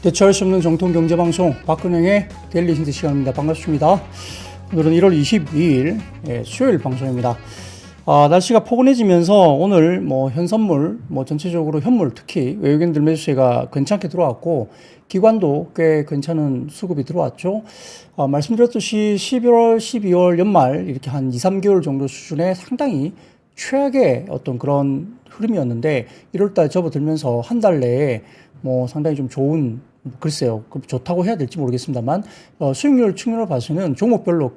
대체할 수 없는 정통 경제방송 박근영의 데일리 힌트 시간입니다. 반갑습니다. 오늘은 1월 22일 수요일 방송입니다. 날씨가 포근해지면서 오늘 현선물, 전체적으로 현물 특히 외국인들 매수세가 괜찮게 들어왔고 기관도 꽤 괜찮은 수급이 들어왔죠. 말씀드렸듯이 11월, 12월 연말 이렇게 한 2, 3개월 정도 수준의 상당히 최악의 어떤 그런 흐름이었는데 1월달 접어들면서 한 달 내에 상당히 좀 좋은, 글쎄요, 좋다고 해야 될지 모르겠습니다만 수익률 측면으로 봐서는 종목별로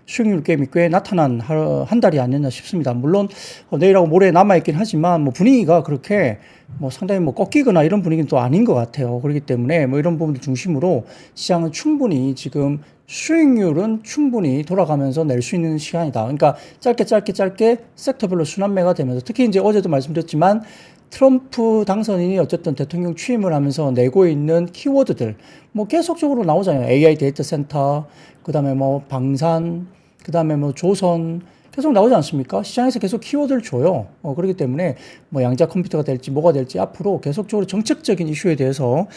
수익률 갭이 꽤 나타난 한 달이 아니었나 싶습니다. 물론 내일하고 모레 남아있긴 하지만 분위기가 그렇게 상당히 꺾이거나 이런 분위기는 또 아닌 것 같아요. 그렇기 때문에 이런 부분들 중심으로 시장은 충분히 지금 수익률은 충분히 돌아가면서 낼 수 있는 시간이다. 그러니까 짧게 섹터별로 순환매가 되면서 특히 이제 어제도 말씀드렸지만 트럼프 당선인이 어쨌든 대통령 취임을 하면서 내고 있는 키워드들 계속적으로 나오잖아요. AI 데이터 센터, 그다음에 방산, 그다음에 조선 계속 나오지 않습니까? 시장에서 계속 키워드를 줘요. 그렇기 때문에 양자 컴퓨터가 될지 뭐가 될지 앞으로 계속적으로 정책적인 이슈에 대해서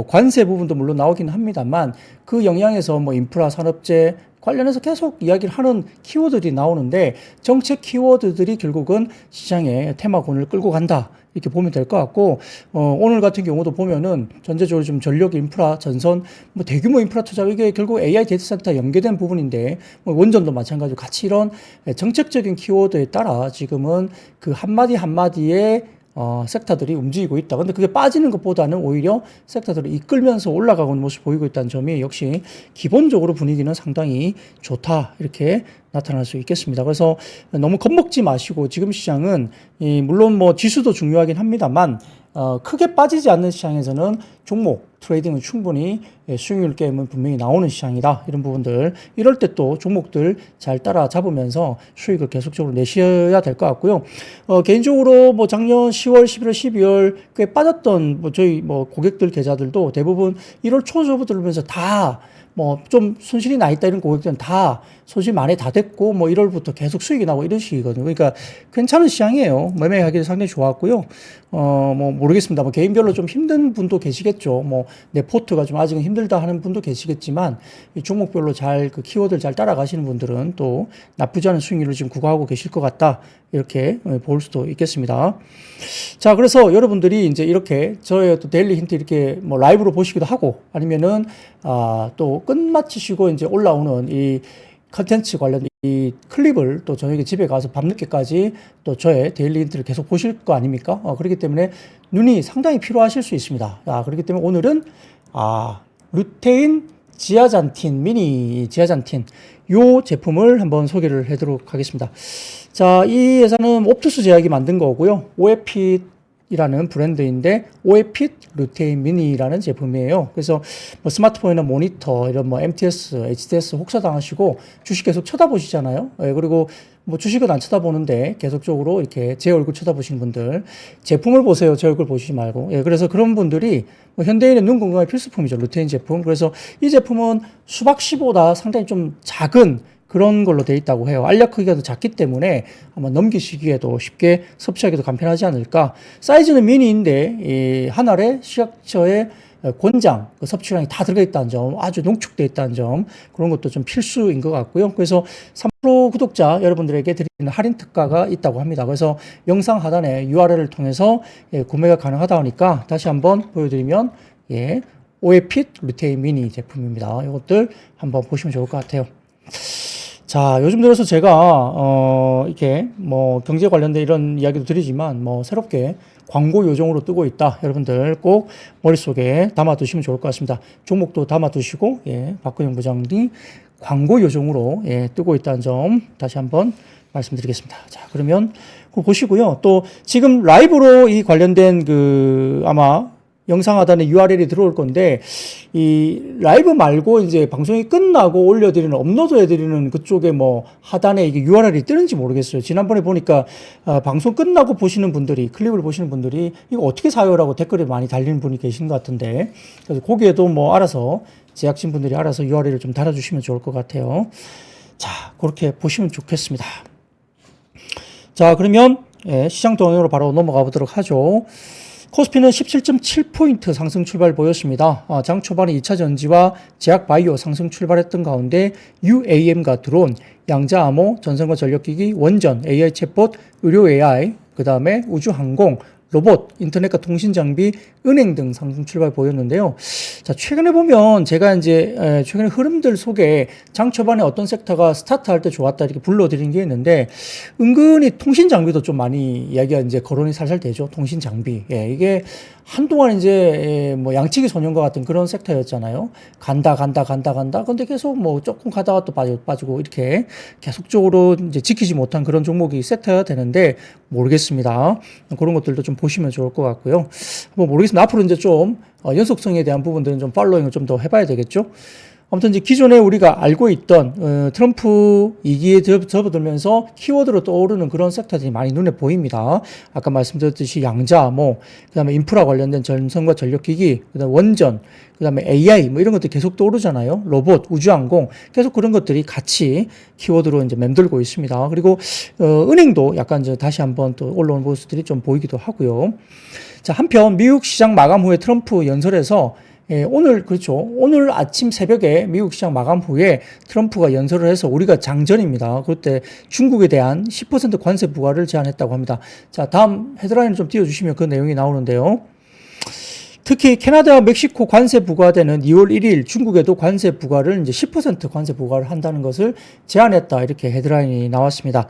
관세 부분도 물론 나오긴 합니다만 그 영향에서 인프라 산업재 관련해서 계속 이야기를 하는 키워드들이 나오는데 정책 키워드들이 결국은 시장의 테마군을 끌고 간다. 이렇게 보면 될 것 같고, 오늘 같은 경우도 보면은 전체적으로 좀 전력 인프라, 전선, 대규모 인프라 투자, 이게 결국 AI 데이터 센터 연계된 부분인데, 원전도 마찬가지로 같이 이런 정책적인 키워드에 따라 지금은 그 한마디에 섹터들이 움직이고 있다. 근데 그게 빠지는 것보다는 오히려 섹터들을 이끌면서 올라가는 모습 보이고 있다는 점이 역시 기본적으로 분위기는 상당히 좋다. 이렇게 나타날 수 있겠습니다. 그래서 너무 겁먹지 마시고 지금 시장은 물론 지수도 중요하긴 합니다만 크게 빠지지 않는 시장에서는 종목 트레이딩은 충분히 수익률 게임은 분명히 나오는 시장이다. 이런 부분들 이럴 때 또 종목들 잘 따라잡으면서 수익을 계속적으로 내셔야 될 것 같고요. 개인적으로 작년 10월, 11월, 12월 꽤 빠졌던 저희 고객들 계좌들도 대부분 1월 초 접어들면서 다 좀 손실이 나 있다 이런 고객들은 다 손실 만회 다 됐고 1월부터 계속 수익이 나고 이런 식이거든요. 그러니까 괜찮은 시장이에요. 매매하기도 상당히 좋았고요. 모르겠습니다. 개인별로 좀 힘든 분도 계시겠죠. 내 포트가 좀 아직은 힘들다 하는 분도 계시겠지만 이 종목별로 잘 그 키워드를 잘 따라가시는 분들은 또 나쁘지 않은 수익률을 지금 구가하고 계실 것 같다. 이렇게 볼 수도 있겠습니다. 자, 그래서 여러분들이 이제 이렇게 저의 또 데일리 힌트 이렇게 라이브로 보시기도 하고 아니면은 또 끝마치시고 이제 올라오는 이 컨텐츠 관련 이 클립을 또 저녁에 집에 가서 밤늦게까지 또 저의 데일리 힌트를 계속 보실 거 아닙니까? 그렇기 때문에 눈이 상당히 필요하실 수 있습니다. 그렇기 때문에 오늘은 루테인 지아잔틴, 미니 지아잔틴 요 제품을 한번 소개를 해드리도록 하겠습니다. 자, 이 회사는 옵투스 제약이 만든 거고요. 오에핏이라는 브랜드인데 오에핏 루테인 미니라는 제품이에요. 그래서 스마트폰이나 모니터 이런 MTS, HTS 혹사당하시고 주식 계속 쳐다보시잖아요. 그리고 주식은 안 쳐다보는데 계속적으로 이렇게 제 얼굴 쳐다보시는 분들 제품을 보세요. 제 얼굴 보시지 말고. 그래서 그런 분들이 현대인의 눈 건강의 필수품이죠. 루테인 제품. 그래서 이 제품은 수박씨보다 상당히 좀 작은 그런 걸로 돼 있다고 해요. 알약 크기가 더 작기 때문에 아마 넘기시기에도 쉽게 섭취하기도 간편하지 않을까. 사이즈는 미니인데 이 한 알에 식약처의 권장, 섭취량이 다 들어가 있다는 점, 아주 농축되어 있다는 점, 그런 것도 좀 필수인 것 같고요. 그래서 3% 구독자 여러분들에게 드리는 할인 특가가 있다고 합니다. 그래서 영상 하단에 URL을 통해서 구매가 가능하다 하니까 다시 한번 보여드리면 오에핏 루테인 미니 제품입니다. 이것들 한번 보시면 좋을 것 같아요. 자, 요즘 들어서 제가 이렇게 경제 관련된 이런 이야기도 드리지만 새롭게 광고 요정으로 뜨고 있다. 여러분들 꼭 머릿속에 담아 두시면 좋을 것 같습니다. 종목도 담아 두시고 박근영 부장님 광고 요정으로 뜨고 있다는 점 다시 한번 말씀드리겠습니다. 자, 그러면 그거 보시고요. 또 지금 라이브로 이 관련된 아마 영상 하단에 URL이 들어올 건데, 이 라이브 말고 이제 방송이 끝나고 올려드리는, 업로드해드리는 그쪽에 하단에 이게 URL이 뜨는지 모르겠어요. 지난번에 보니까, 방송 끝나고 보시는 분들이, 클립을 보시는 분들이, 이거 어떻게 사요라고 댓글에 많이 달리는 분이 계신 것 같은데, 그래서 거기에도 알아서, 제작진 분들이 알아서 URL을 좀 달아주시면 좋을 것 같아요. 자, 그렇게 보시면 좋겠습니다. 자, 그러면, 시장 동향으로 바로 넘어가 보도록 하죠. 코스피는 17.7포인트 상승 출발 보였습니다. 장 초반에 2차 전지와 제약 바이오 상승 출발했던 가운데 UAM과 드론, 양자 암호, 전선과 전력기기, 원전, AI 챗봇, 의료 AI, 그 다음에 우주항공, 로봇, 인터넷과 통신 장비, 은행 등 상승 출발 보였는데요. 자, 최근에 보면 제가 이제 최근에 흐름들 속에 장 초반에 어떤 섹터가 스타트할 때 좋았다 이렇게 불러드린 게 있는데 은근히 통신 장비도 좀 많이 이야기가 이제 거론이 살살 되죠. 통신 장비. 예, 이게 한동안 이제 뭐 양치기 소년과 같은 그런 섹터였잖아요. 간다. 근데 계속 뭐 조금 가다가 또 빠지고 이렇게 계속적으로 이제 지키지 못한 그런 종목이 섹터가 되는데 모르겠습니다. 그런 것들도 좀 보시면 좋을 것 같고요. 뭐 모르겠습니다. 앞으로 이제 좀 연속성에 대한 부분들은 좀 팔로잉을 좀 더 해봐야 되겠죠. 아무튼 이제 기존에 우리가 알고 있던 트럼프 2기에 접어들면서 키워드로 떠오르는 그런 섹터들이 많이 눈에 보입니다. 아까 말씀드렸듯이 양자, 뭐 그다음에 인프라 관련된 전선과 전력기기, 그다음에 원전, 그다음에 AI 뭐 이런 것들 계속 떠오르잖아요. 로봇, 우주항공 계속 그런 것들이 같이 키워드로 이제 맴돌고 있습니다. 그리고 은행도 약간 이제 다시 한번 또 올라온 모습들이 좀 보이기도 하고요. 자, 한편 미국 시장 마감 후에 트럼프 연설에서 오늘 아침 새벽에 미국 시장 마감 후에 트럼프가 연설을 해서 우리가 장전입니다. 그때 중국에 대한 10% 관세 부과를 제안했다고 합니다. 자, 다음 헤드라인을 좀 띄워주시면 그 내용이 나오는데요. 특히 캐나다와 멕시코 관세 부과되는 2월 1일 중국에도 관세 부과를 이제 10% 관세 부과를 한다는 것을 제안했다. 이렇게 헤드라인이 나왔습니다.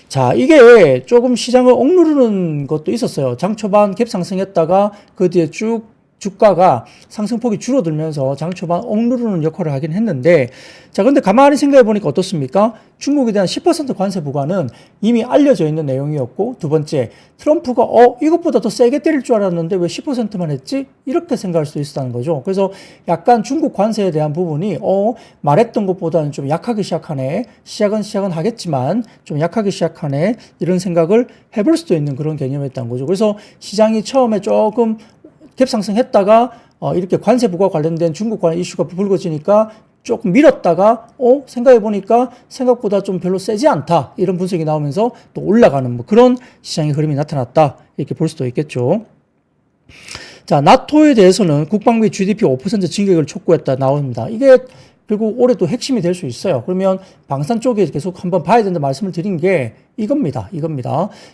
자, 이게 조금 시장을 억누르는 것도 있었어요. 장 초반 갭 상승했다가 그 뒤에 쭉 주가가 상승폭이 줄어들면서 장 초반 억누르는 역할을 하긴 했는데, 자, 근데 가만히 생각해 보니까 어떻습니까? 중국에 대한 10% 관세 부과는 이미 알려져 있는 내용이었고, 두 번째, 트럼프가 이것보다 더 세게 때릴 줄 알았는데 왜 10%만 했지? 이렇게 생각할 수 있었다는 거죠. 그래서 약간 중국 관세에 대한 부분이 말했던 것보다는 좀 약하게 시작하네. 시작은 하겠지만 좀 약하게 시작하네. 이런 생각을 해볼 수도 있는 그런 개념이었다는 거죠. 그래서 시장이 처음에 조금 갭 상승했다가 이렇게 관세 부과 관련된 중국 관 이슈가 불거지니까 조금 밀었다가 생각해 보니까 생각보다 좀 별로 세지 않다 이런 분석이 나오면서 또 올라가는 뭐 그런 시장의 흐름이 나타났다 이렇게 볼 수도 있겠죠. 자, 나토에 대해서는 국방비 GDP 5% 진격을 촉구했다 나옵니다. 이게 결국 올해 또 핵심이 될 수 있어요. 그러면 방산 쪽에 계속 한번 봐야 된다 말씀을 드린 게 이겁니다.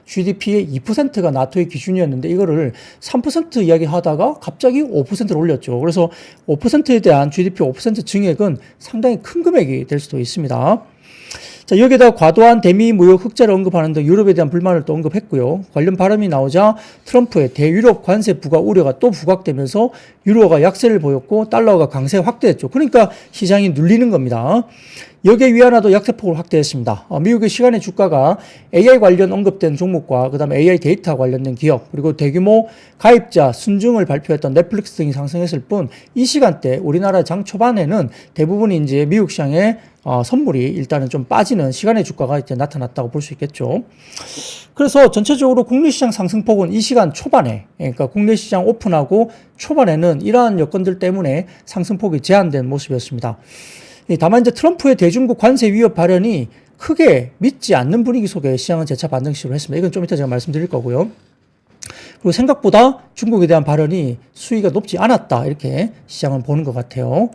GDP의 2%가 나토의 기준이었는데 이거를 3% 이야기하다가 갑자기 5%를 올렸죠. 그래서 5%에 대한 GDP 5% 증액은 상당히 큰 금액이 될 수도 있습니다. 자, 여기에다 과도한 대미 무역 흑자를 언급하는 등 유럽에 대한 불만을 또 언급했고요. 관련 발언이 나오자 트럼프의 대유럽 관세 부과 우려가 또 부각되면서 유로가 약세를 보였고 달러가 강세 확대했죠. 그러니까 시장이 눌리는 겁니다. 여기에 위안화도 약세폭을 확대했습니다. 미국의 시간의 주가가 AI 관련 언급된 종목과 그다음에 AI 데이터 관련된 기업 그리고 대규모 가입자 순증을 발표했던 넷플릭스 등이 상승했을 뿐 이 시간대 우리나라 장 초반에는 대부분이 이제 미국 시장에 선물이 일단은 좀 빠지는 시간의 주가가 이제 나타났다고 볼 수 있겠죠. 그래서 전체적으로 국내 시장 상승폭은 이 시간 초반에, 그러니까 국내 시장 오픈하고 초반에는 이러한 여건들 때문에 상승폭이 제한된 모습이었습니다. 다만 이제 트럼프의 대중국 관세 위협 발언이 크게 믿지 않는 분위기 속에 시장은 재차 반등 시도를 했습니다. 이건 좀 이따 제가 말씀드릴 거고요. 그리고 생각보다 중국에 대한 발언이 수위가 높지 않았다. 이렇게 시장은 보는 것 같아요.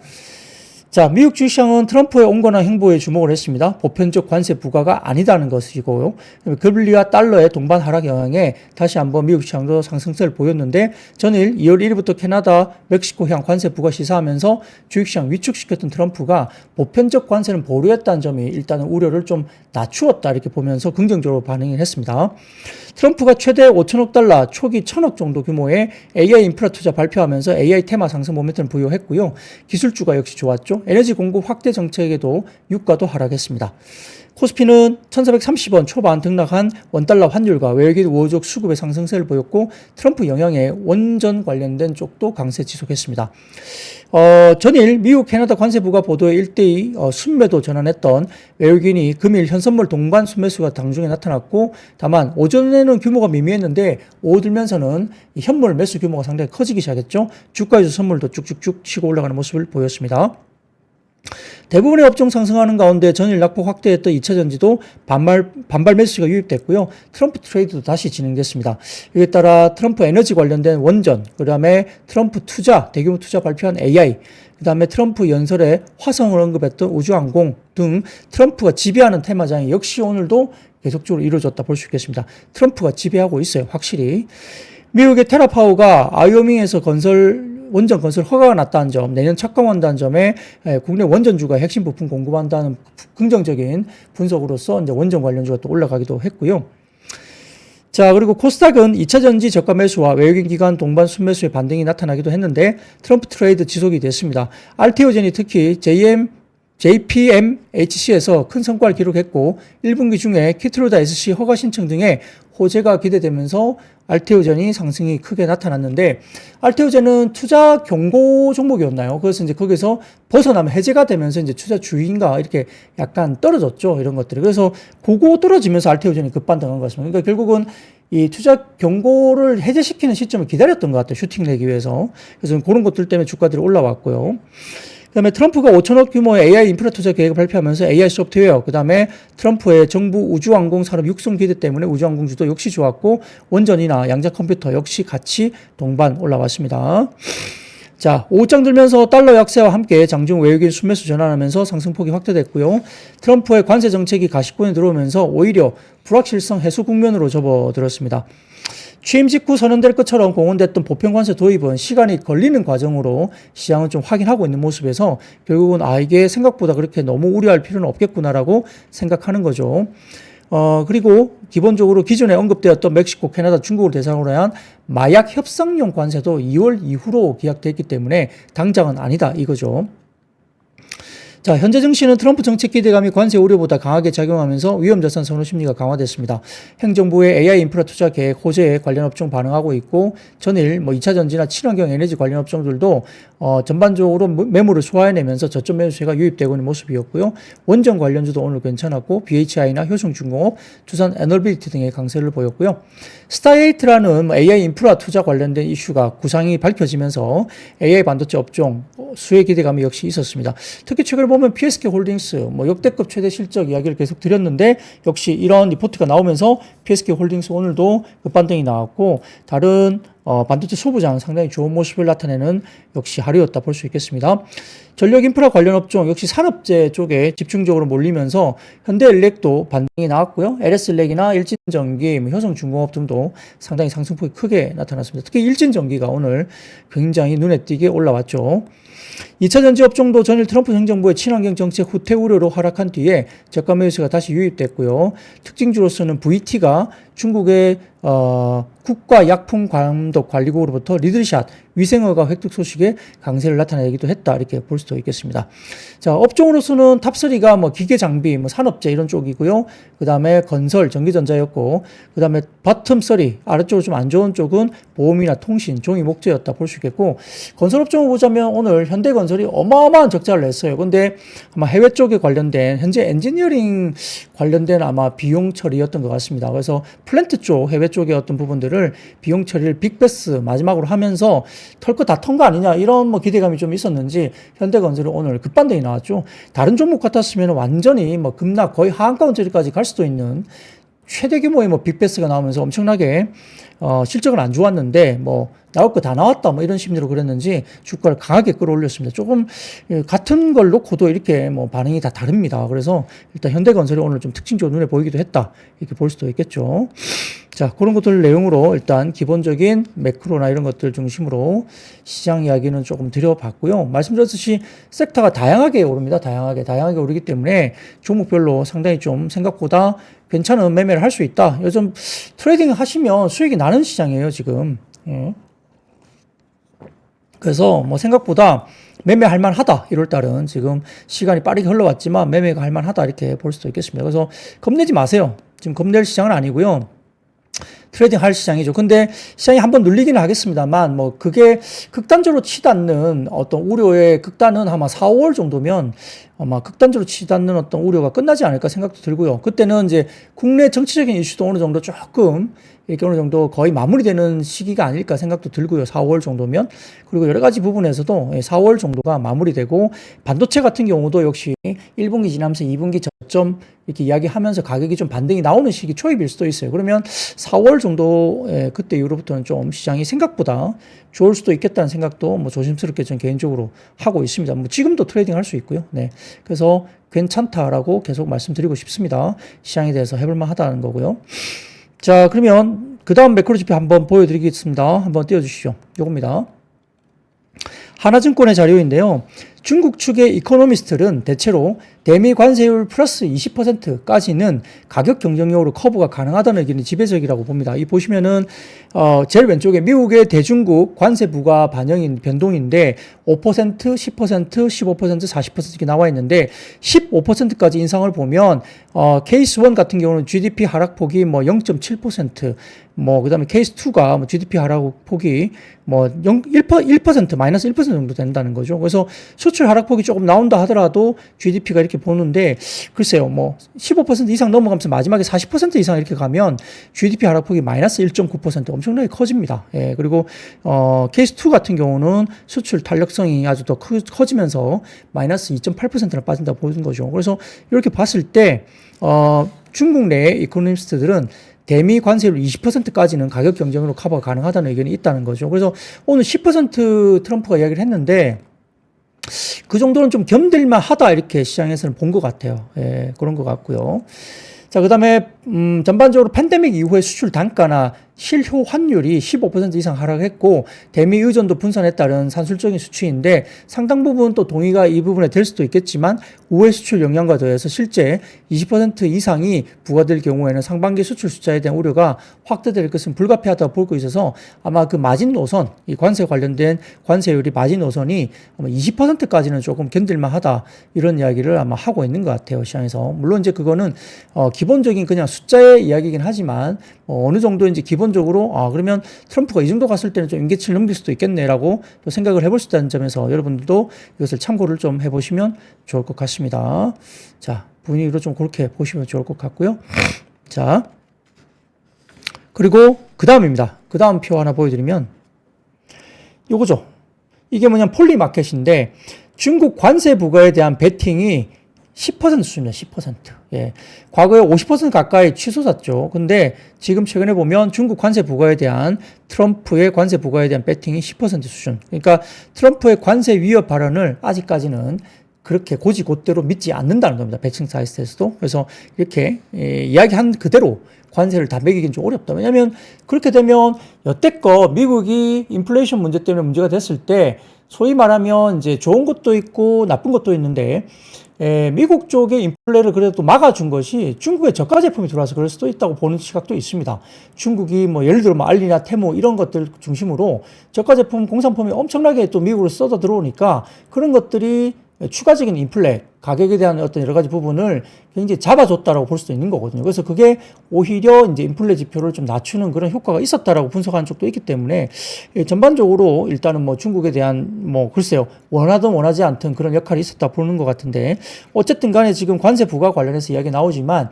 자, 미국 주식시장은 트럼프의 온건한 행보에 주목을 했습니다. 보편적 관세 부과가 아니다는 것이고요. 금리와 달러의 동반 하락 영향에 다시 한번 미국 시장도 상승세를 보였는데 전일 2월 1일부터 캐나다, 멕시코향 관세 부과 시사하면서 주식시장 위축시켰던 트럼프가 보편적 관세는 보류했다는 점이 일단은 우려를 좀 낮추었다 이렇게 보면서 긍정적으로 반응을 했습니다. 트럼프가 최대 5천억 달러, 초기 1천억 정도 규모의 AI 인프라 투자 발표하면서 AI 테마 상승 모멘텀을 부여했고요. 기술주가 역시 좋았죠. 에너지 공급 확대 정책에도 유가도 하락했습니다. 코스피는 1430원 초반 등락한 원달러 환율과 외국인 우호적 수급의 상승세를 보였고 트럼프 영향에 원전 관련된 쪽도 강세 지속했습니다. 전일 미국 캐나다 관세부가 보도에 1대2 순매도 전환했던 외국인이 금일 현선물 동반 순매수가 당중에 나타났고 다만 오전에는 규모가 미미했는데 오후 들면서는 현물 매수 규모가 상당히 커지기 시작했죠. 주가에서 선물도 쭉쭉쭉 치고 올라가는 모습을 보였습니다. 대부분의 업종 상승하는 가운데 전일 낙폭 확대했던 2차전지도 반발 매수가 유입됐고요. 트럼프 트레이드도 다시 진행됐습니다. 이에 따라 트럼프 에너지 관련된 원전, 그 다음에 트럼프 투자, 대규모 투자 발표한 AI, 그 다음에 트럼프 연설에 화성을 언급했던 우주항공 등 트럼프가 지배하는 테마장이 역시 오늘도 계속적으로 이루어졌다 볼 수 있겠습니다. 트럼프가 지배하고 있어요. 확실히. 미국의 테라파워가 아이오밍에서 원전 건설 허가가 났다는 점, 내년 착공한다는 점에 국내 원전주가 핵심 부품 공급한다는 긍정적인 분석으로서 이제 원전 관련주가 또 올라가기도 했고요. 자, 그리고 코스닥은 2차전지 저가 매수와 외국인 기관 동반 순매수의 반등이 나타나기도 했는데 트럼프 트레이드 지속이 됐습니다. 알테오젠이 특히 JPMHC에서 큰 성과를 기록했고 1분기 중에 키트로다 SC 허가 신청 등의 호재가 기대되면서 알테오젠이 상승이 크게 나타났는데 알테오젠은 투자 경고 종목이었나요? 그래서 이제 거기서 벗어나면 해제가 되면서 이제 투자 주의인가 이렇게 약간 떨어졌죠. 이런 것들이. 그래서 그거 떨어지면서 알테오젠이 급반등한 것 같습니다. 그러니까 결국은 이 투자 경고를 해제시키는 시점을 기다렸던 것 같아요. 슈팅 내기 위해서. 그래서 그런 것들 때문에 주가들이 올라왔고요. 그다음에 트럼프가 5천억 규모의 AI 인프라 투자 계획을 발표하면서 AI 소프트웨어, 그다음에 트럼프의 정부 우주항공 산업 육성 기대 때문에 우주항공주도 역시 좋았고 원전이나 양자 컴퓨터 역시 같이 동반 올라왔습니다. 자, 오후장 들면서 달러 약세와 함께 장중 외국인 순매수 전환하면서 상승폭이 확대됐고요. 트럼프의 관세 정책이 가시권에 들어오면서 오히려 불확실성 해소 국면으로 접어들었습니다. 취임 직후 선언될 것처럼 공언됐던 보편관세 도입은 시간이 걸리는 과정으로 시장은 좀 확인하고 있는 모습에서 결국은 이게 생각보다 그렇게 너무 우려할 필요는 없겠구나라고 생각하는 거죠. 그리고 기본적으로 기존에 언급되었던 멕시코, 캐나다, 중국을 대상으로 한 마약 협상용 관세도 2월 이후로 기약됐기 때문에 당장은 아니다 이거죠. 자, 현재 증시는 트럼프 정책 기대감이 관세 우려보다 강하게 작용하면서 위험자산 선호 심리가 강화됐습니다. 행정부의 AI 인프라 투자 계획 호재에 관련 업종 반응하고 있고 전일 2차 전지나 친환경 에너지 관련 업종들도 전반적으로 매물을 소화해내면서 저점 매수세가 유입되고 있는 모습이었고요. 원전 관련주도 오늘 괜찮았고 BHI나 효성중공업, 두산 에너빌리티 등의 강세를 보였고요. 스타게이트라는 AI 인프라 투자 관련된 이슈가 구상이 밝혀지면서 AI 반도체 업종 수혜 기대감이 역시 있었습니다. 특히 최근 보면 PSK 홀딩스 역대급 최대 실적 이야기를 계속 드렸는데 역시 이런 리포트가 나오면서 PSK 홀딩스 오늘도 급반등이 나왔고 다른 반도체 소부장 상당히 좋은 모습을 나타내는 역시 하루였다 볼 수 있겠습니다. 전력 인프라 관련 업종 역시 산업재 쪽에 집중적으로 몰리면서 현대일렉도 반등이 나왔고요. LS일렉이나 일진전기, 효성중공업 등도 상당히 상승폭이 크게 나타났습니다. 특히 일진전기가 오늘 굉장히 눈에 띄게 올라왔죠. 2차 전지 업종도 전일 트럼프 행정부의 친환경 정책 후퇴 우려로 하락한 뒤에 저가 매수가 다시 유입됐고요. 특징주로서는 VT가 중국의 국가약품감독관리국으로부터 리들샷 위생허가 획득 소식에 강세를 나타내기도 했다 이렇게 볼 수도 있겠습니다. 자, 업종으로서는 탑3가 기계장비, 산업재 이런 쪽이고요. 그 다음에 건설, 전기전자였고, 그 다음에 바텀3 아래쪽으로 좀 안 좋은 쪽은 보험이나 통신, 종이, 목재였다 볼 수 있겠고, 건설업종을 보자면 오늘 현대건설이 어마어마한 적자를 냈어요. 근데 아마 해외 쪽에 관련된 현재 엔지니어링 관련된 아마 비용 처리였던 것 같습니다. 그래서 플랜트 쪽, 해외 쪽의 어떤 부분들을 비용 처리를 빅베스 마지막으로 하면서 털 거 다 턴 거 아니냐 이런 기대감이 좀 있었는지 현대건설이 오늘 급반등이 나왔죠. 다른 종목 같았으면 완전히 급락 거의 하한가운데까지 갈 수도 있는 최대 규모의 빅베스가 나오면서 엄청나게 실적은 안 좋았는데 나올 거 다 나왔다 이런 심리로 그랬는지 주가를 강하게 끌어올렸습니다. 조금 같은 걸 놓고도 이렇게 반응이 다 다릅니다. 그래서 일단 현대건설이 오늘 좀 특징적으로 눈에 보이기도 했다 이렇게 볼 수도 있겠죠. 자, 그런 것들 내용으로 일단 기본적인 매크로나 이런 것들 중심으로 시장 이야기는 조금 드려봤고요. 말씀드렸듯이 섹터가 다양하게 오릅니다. 다양하게 오르기 때문에 종목별로 상당히 좀 생각보다 괜찮은 매매를 할 수 있다. 요즘 트레이딩 하시면 수익이 나는 시장이에요, 지금. 예. 그래서 생각보다 매매할 만하다. 1월 달은 지금 시간이 빠르게 흘러왔지만 매매가 할 만하다. 이렇게 볼 수도 있겠습니다. 그래서 겁내지 마세요. 지금 겁낼 시장은 아니고요. 트레이딩 할 시장이죠. 근데 시장이 한번 눌리기는 하겠습니다만 그게 극단적으로 치닫는 어떤 우려의 극단은 아마 4, 5월 정도면 아마 극단적으로 치닫는 어떤 우려가 끝나지 않을까 생각도 들고요. 그때는 이제 국내 정치적인 이슈도 어느 정도 조금 이렇게 어느 정도 거의 마무리되는 시기가 아닐까 생각도 들고요. 4월 정도면. 그리고 여러 가지 부분에서도 4월 정도가 마무리되고 반도체 같은 경우도 역시 1분기 지나면서 2분기 저점 이렇게 이야기하면서 가격이 좀 반등이 나오는 시기 초입일 수도 있어요. 그러면 4월 정도 그때 이후로부터는 좀 시장이 생각보다 좋을 수도 있겠다는 생각도 뭐 조심스럽게 전 개인적으로 하고 있습니다. 뭐 지금도 트레이딩 할 수 있고요. 네. 그래서 괜찮다라고 계속 말씀드리고 싶습니다. 시장에 대해서 해볼만 하다는 거고요. 자, 그러면 그 다음 매크로 지표 한번 보여드리겠습니다. 한번 띄워주시죠. 요겁니다. 하나증권의 자료인데요. 중국 측의 이코노미스트들은 대체로 대미 관세율 플러스 20%까지는 가격 경쟁력으로 커버가 가능하다는 의견이 지배적이라고 봅니다. 이 보시면은 제일 왼쪽에 미국의 대중국 관세 부과 반영인 변동인데 5%, 10%, 15%, 40% 이렇게 나와 있는데 15%까지 인상을 보면 케이스 1 같은 경우는 GDP 하락폭이 뭐 0.7%, 뭐 그다음에 케이스 2가 뭐 GDP 하락폭이 뭐 1% 마이너스 1% 정도 된다는 거죠. 그래서 수출 하락폭이 조금 나온다 하더라도 GDP가 이렇게 보는데 글쎄요, 뭐 15% 이상 넘어가면서 마지막에 40% 이상 이렇게 가면 GDP 하락폭이 마이너스 1.9% 엄청나게 커집니다. 예, 그리고 케이스 2 같은 경우는 수출 탄력성이 아주 더 커지면서 마이너스 2.8%나 빠진다고 보는 거죠. 그래서 이렇게 봤을 때 중국 내의 이코노미스트들은 대미 관세율 20%까지는 가격 경쟁으로 커버가 가능하다는 의견이 있다는 거죠. 그래서 오늘 10% 트럼프가 이야기를 했는데 그 정도는 좀 견딜만 하다 이렇게 시장에서는 본 것 같아요. 예, 그런 것 같고요. 자, 그 다음에 전반적으로 팬데믹 이후에 수출 단가나 실효 환율이 15% 이상 하락했고 대미 의존도 분산에 따른 산술적인 수치인데 상당 부분 또 동의가 이 부분에 될 수도 있겠지만 우회 수출 영향과 더해서 실제 20% 이상이 부과될 경우에는 상반기 수출 숫자에 대한 우려가 확대될 것은 불가피하다고 보고 있어서 아마 그 마진 노선, 이 관세 관련된 관세율이 마진 노선이 아마 20%까지는 조금 견딜만 하다 이런 이야기를 아마 하고 있는 것 같아요, 시장에서. 물론 이제 그거는 기본적인 그냥 숫자의 이야기이긴 하지만 어느 정도인지 기본적으로 그러면 트럼프가 이 정도 갔을 때는 좀 임계치를 넘길 수도 있겠네라고 또 생각을 해볼 수 있다는 점에서 여러분들도 이것을 참고를 좀 해보시면 좋을 것 같습니다. 자, 분위기로 좀 그렇게 보시면 좋을 것 같고요. 자, 그리고 그 다음입니다. 그 다음 표 하나 보여드리면 요거죠. 이게 뭐냐면 폴리마켓인데 중국 관세 부과에 대한 베팅이 10% 수준입니다. 10%. 예. 과거에 50% 가까이 취소됐죠. 근데 지금 최근에 보면 중국 관세 부과에 대한 트럼프의 관세 부과에 대한 베팅이 10% 수준. 그러니까 트럼프의 관세 위협 발언을 아직까지는 그렇게 곧이곧대로 믿지 않는다는 겁니다. 베팅 사이트에서도. 그래서 이렇게 이야기한 그대로 관세를 다 매기긴 좀 어렵다. 왜냐하면 그렇게 되면 여태껏 미국이 인플레이션 문제 때문에 문제가 됐을 때 소위 말하면 이제 좋은 것도 있고 나쁜 것도 있는데 미국 쪽의 인플레를 그래도 막아준 것이 중국의 저가 제품이 들어와서 그럴 수도 있다고 보는 시각도 있습니다. 중국이 뭐 예를 들어 뭐 알리나 테무 이런 것들 중심으로 저가 제품 공산품이 엄청나게 또 미국으로 쏟아 들어오니까 그런 것들이 추가적인 인플레, 가격에 대한 어떤 여러 가지 부분을 굉장히 잡아줬다라고 볼 수도 있는 거거든요. 그래서 그게 오히려 이제 인플레 지표를 좀 낮추는 그런 효과가 있었다라고 분석하는 쪽도 있기 때문에 전반적으로 일단은 뭐 중국에 대한 뭐 글쎄요, 원하든 원하지 않든 그런 역할이 있었다 보는 것 같은데 어쨌든 간에 지금 관세 부과 관련해서 이야기 나오지만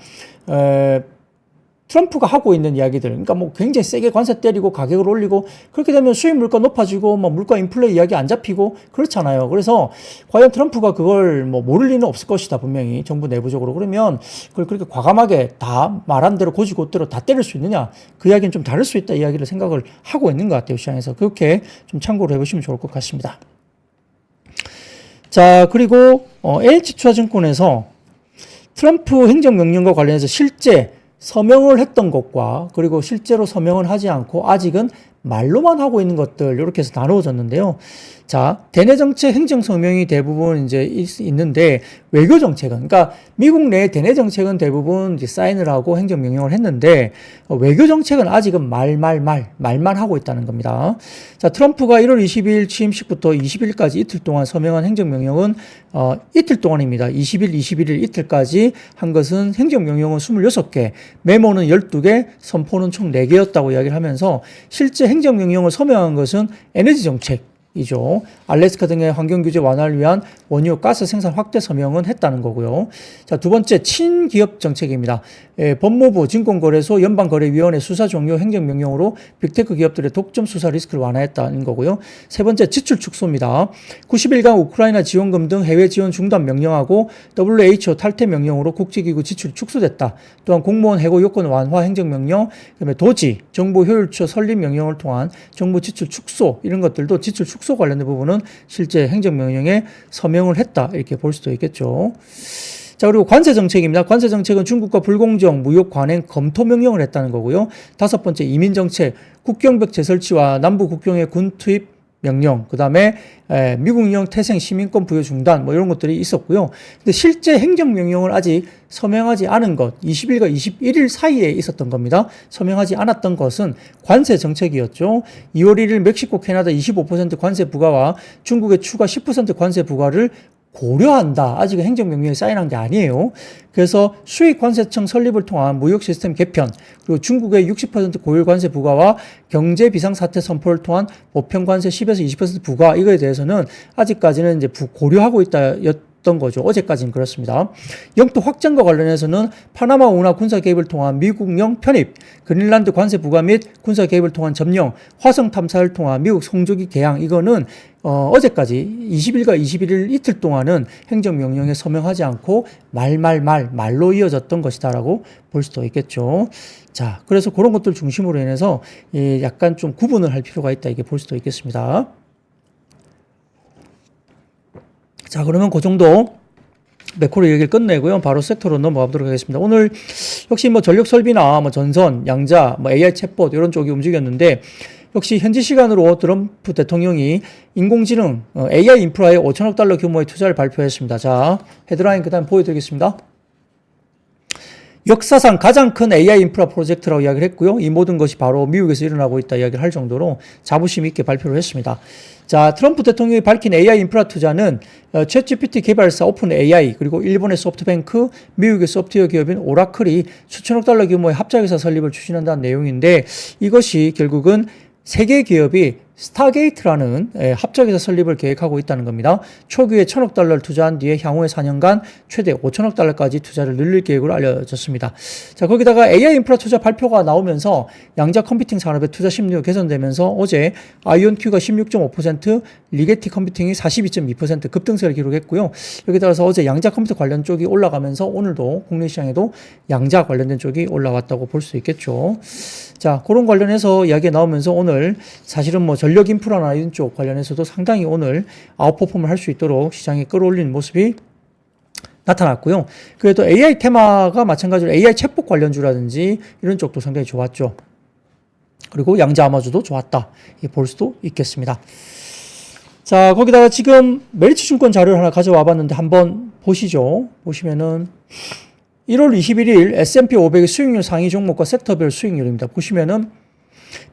트럼프가 하고 있는 이야기들, 그러니까 뭐 굉장히 세게 관세 때리고 가격을 올리고 그렇게 되면 수입 물가 높아지고 뭐 물가 인플레 이야기 안 잡히고 그렇잖아요. 그래서 과연 트럼프가 그걸 뭐 모를 리는 없을 것이다, 분명히 정부 내부적으로. 그러면 그걸 그렇게 과감하게 다 말한 대로 곧이곧대로 다 때릴 수 있느냐, 그 이야기는 좀 다를 수 있다 이야기를 생각을 하고 있는 것 같아요, 시장에서. 그렇게 좀 참고를 해보시면 좋을 것 같습니다. 자, 그리고 LH투자증권에서 트럼프 행정명령과 관련해서 실제 서명을 했던 것과 그리고 실제로 서명을 하지 않고 아직은 말로만 하고 있는 것들 이렇게 해서 나누어졌는데요. 자, 대내정책 행정성명이 대부분 이제 있는데 외교정책은, 그러니까 미국 내 대내정책은 대부분 이제 사인을 하고 행정명령을 했는데 외교정책은 아직은 말만 하고 있다는 겁니다. 자, 트럼프가 1월 22일 취임식부터 20일까지 이틀 동안 서명한 행정명령은 이틀 동안입니다. 20일, 21일 이틀까지 한 것은 행정명령은 26개, 메모는 12개, 선포는 총 4개였다고 이야기를 하면서 실제 행정명령을 서명한 것은 에너지 정책, 이죠. 알래스카 등의 환경 규제 완화를 위한 원유 가스 생산 확대 서명은 했다는 거고요. 자, 두 번째 친기업 정책입니다. 법무부 증권거래소 연방거래위원회 수사 종료 행정명령으로 빅테크 기업들의 독점 수사 리스크를 완화했다는 거고요. 세 번째 지출 축소입니다. 90일간 우크라이나 지원금 등 해외 지원 중단 명령하고 WHO 탈퇴 명령으로 국제기구 지출이 축소됐다. 또한 공무원 해고 요건 완화 행정명령, 그다음에 도지 정부 효율처 설립 명령을 통한 정부 지출 축소 이런 것들도 지출 축소 관련된 부분은 실제 행정명령에 서명을 했다 이렇게 볼 수도 있겠죠. 자, 그리고 관세 정책입니다. 관세 정책은 중국과 불공정 무역 관행 검토 명령을 했다는 거고요. 다섯 번째 이민 정책, 국경벽 재설치와 남부 국경의 군 투입 명령, 그 다음에 미국령 태생 시민권 부여 중단 뭐 이런 것들이 있었고요. 근데 실제 행정명령을 아직 서명하지 않은 것, 20일과 21일 사이에 있었던 겁니다. 서명하지 않았던 것은 관세 정책이었죠. 2월 1일 멕시코, 캐나다 25% 관세 부과와 중국의 추가 10% 관세 부과를 고려한다. 아직은 행정명령에 사인한 게 아니에요. 그래서 수익관세청 설립을 통한 무역 시스템 개편, 그리고 중국의 60% 고율 관세 부과와 경제 비상사태 선포를 통한 보편관세 10에서 20% 부과, 이거에 대해서는 아직까지는 이제 고려하고 있던 거죠. 어제까지는 그렇습니다. 영토 확장과 관련해서는 파나마 운하 군사 개입을 통한 미국령 편입, 그린란드 관세 부과 및 군사 개입을 통한 점령, 화성 탐사를 통한 미국 송조기 개항, 이거는 어제까지 20일과 21일 이틀 동안은 행정명령에 서명하지 않고 말로 이어졌던 것이다라고 볼 수도 있겠죠. 자, 그래서 그런 것들 중심으로 인해서 약간 좀 구분을 할 필요가 있다 이게 볼 수도 있겠습니다. 자, 그러면 그 정도 매크로 얘기를 끝내고요. 바로 섹터로 넘어가도록 하겠습니다. 오늘 역시 뭐 전력 설비나 뭐 전선, 양자, 뭐 AI 챗봇 이런 쪽이 움직였는데 역시 현지 시간으로 트럼프 대통령이 인공지능 AI 인프라에 5천억 달러 규모의 투자를 발표했습니다. 자, 헤드라인 그다음 보여드리겠습니다. 역사상 가장 큰 AI 인프라 프로젝트라고 이야기를 했고요. 이 모든 것이 바로 미국에서 일어나고 있다 이야기를 할 정도로 자부심 있게 발표를 했습니다. 자, 트럼프 대통령이 밝힌 AI 인프라 투자는 챗GPT 개발사 오픈 AI, 그리고 일본의 소프트뱅크, 미국의 소프트웨어 기업인 오라클이 수천억 달러 규모의 합작회사 설립을 추진한다는 내용인데, 이것이 결국은 세 개 기업이 스타게이트라는 합작회사 설립을 계획하고 있다는 겁니다. 초기에 1,000억 달러를 투자한 뒤에 향후에 4년간 최대 5천억 달러까지 투자를 늘릴 계획으로 알려졌습니다. 자, 거기다가 AI 인프라 투자 발표가 나오면서 양자 컴퓨팅 산업의 투자 심리가 개선되면서 어제 아이온큐가 16.5%, 리게티 컴퓨팅이 42.2% 급등세를 기록했고요. 여기 따라서 어제 양자 컴퓨터 관련 쪽이 올라가면서 오늘도 국내시장에도 양자 관련된 쪽이 올라왔다고 볼 수 있겠죠. 자, 그런 관련해서 이야기가 나오면서 오늘 사실은 뭐 전력 인프라나 이런 쪽 관련해서도 상당히 오늘 아웃퍼폼을 할 수 있도록 시장에 끌어올리는 모습이 나타났고요. 그래도 AI 테마가 마찬가지로 AI 챗봇 관련주라든지 이런 쪽도 상당히 좋았죠. 그리고 양자 아마주도 좋았다. 볼 수도 있겠습니다. 자, 거기다가 지금 메리츠 증권 자료를 하나 가져와 봤는데 한번 보시죠. 보시면은 1월 21일 S&P 500의 수익률 상위 종목과 섹터별 수익률입니다. 보시면은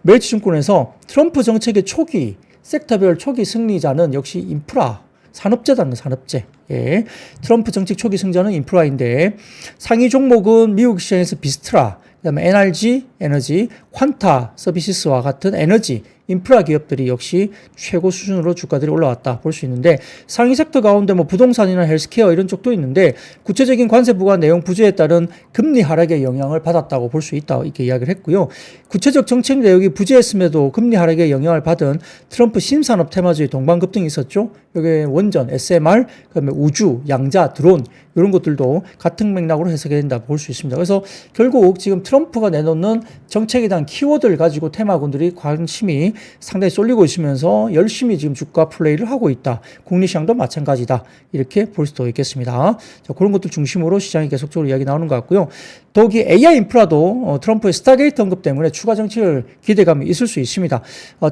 메리츠 증권에서 트럼프 정책의 초기, 섹터별 초기 승리자는 역시 인프라, 산업재다는 산업재. 예. 트럼프 정책 초기 승자는 인프라인데 상위 종목은 미국 시장에서 비스트라, 그다음에 NRG, 에너지, 퀀타 서비스와 같은 에너지, 인프라 기업들이 역시 최고 수준으로 주가들이 올라왔다 볼 수 있는데 상위 섹터 가운데 뭐 부동산이나 헬스케어 이런 쪽도 있는데 구체적인 관세 부과 내용 부재에 따른 금리 하락의 영향을 받았다고 볼 수 있다 이렇게 이야기를 했고요. 구체적 정책 내용이 부재했음에도 금리 하락의 영향을 받은 트럼프 신산업 테마주의 동반급등이 있었죠. 여기 원전, SMR, 그다음에 우주, 양자, 드론 이런 것들도 같은 맥락으로 해석이 된다 볼 수 있습니다. 그래서 결국 지금 트럼프가 내놓는 정책에 대한 키워드를 가지고 테마군들이 관심이 상당히 쏠리고 있으면서 열심히 지금 주가 플레이를 하고 있다. 국내시장도 마찬가지다. 이렇게 볼 수도 있겠습니다. 자, 그런 것들 중심으로 시장이 계속적으로 이야기 나오는 것 같고요. 더욱이 AI 인프라도 트럼프의 스타게이트 언급 때문에 추가 정책을 기대감이 있을 수 있습니다.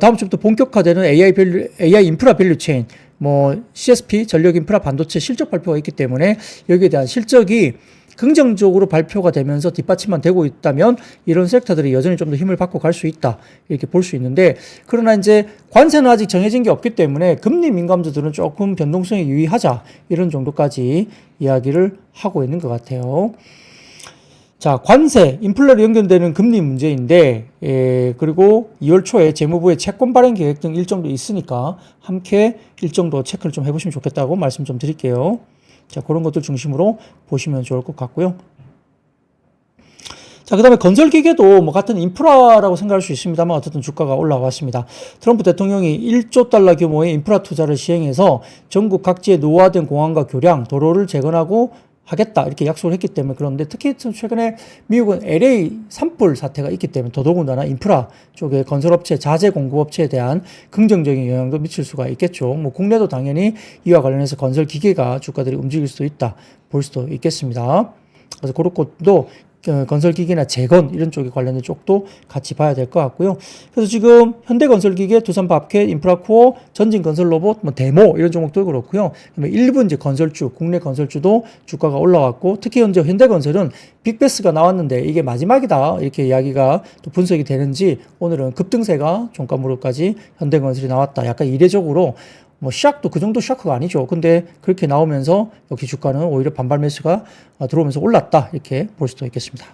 다음 주부터 본격화되는 AI 인프라 밸류체인, 뭐 CSP, 전력 인프라 반도체 실적 발표가 있기 때문에 여기에 대한 실적이 긍정적으로 발표가 되면서 뒷받침만 되고 있다면 이런 섹터들이 여전히 좀 더 힘을 받고 갈 수 있다 이렇게 볼 수 있는데, 그러나 이제 관세는 아직 정해진 게 없기 때문에 금리 민감주들은 조금 변동성이 유의하자 이런 정도까지 이야기를 하고 있는 것 같아요. 자, 관세, 인플레로 연결되는 금리 문제인데, 그리고 2월 초에 재무부의 채권 발행 계획 등 일정도 있으니까 함께 일정도 체크를 좀 해보시면 좋겠다고 말씀 좀 드릴게요. 자, 그런 것들 중심으로 보시면 좋을 것 같고요. 자, 그 다음에 건설기계도 뭐 같은 인프라라고 생각할 수 있습니다만 어쨌든 주가가 올라왔습니다. 트럼프 대통령이 1조 달러 규모의 인프라 투자를 시행해서 전국 각지의 노후화된 공항과 교량, 도로를 재건하고 하겠다 이렇게 약속을 했기 때문에 그런데 특히 최근에 미국은 LA 산불 사태가 있기 때문에 더더군다나 인프라 쪽에 건설업체, 자재 공급업체에 대한 긍정적인 영향도 미칠 수가 있겠죠. 뭐 국내도 당연히 이와 관련해서 건설기계가 주가들이 움직일 수도 있다 볼 수도 있겠습니다. 그래서 그런 것도 건설기계나 재건 이런 쪽에 관련된 쪽도 같이 봐야 될 것 같고요. 그래서 지금 현대건설기계, 두산밥켓, 인프라코어, 전진건설로봇, 뭐 데모 이런 종목도 그렇고요. 일부 이제 건설주, 국내 건설주도 주가가 올라왔고 특히 현재 현대건설은 빅베스가 나왔는데 이게 마지막이다 이렇게 이야기가 또 분석이 되는지 오늘은 급등세가 종가 무릎까지 현대건설이 나왔다. 약간 이례적으로 뭐 샥도 그 정도 샤크가 아니죠. 근데 그렇게 나오면서 역시 주가는 오히려 반발 매수가 들어오면서 올랐다 이렇게 볼 수도 있겠습니다.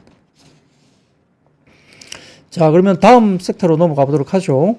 자, 그러면 다음 섹터로 넘어가 보도록 하죠.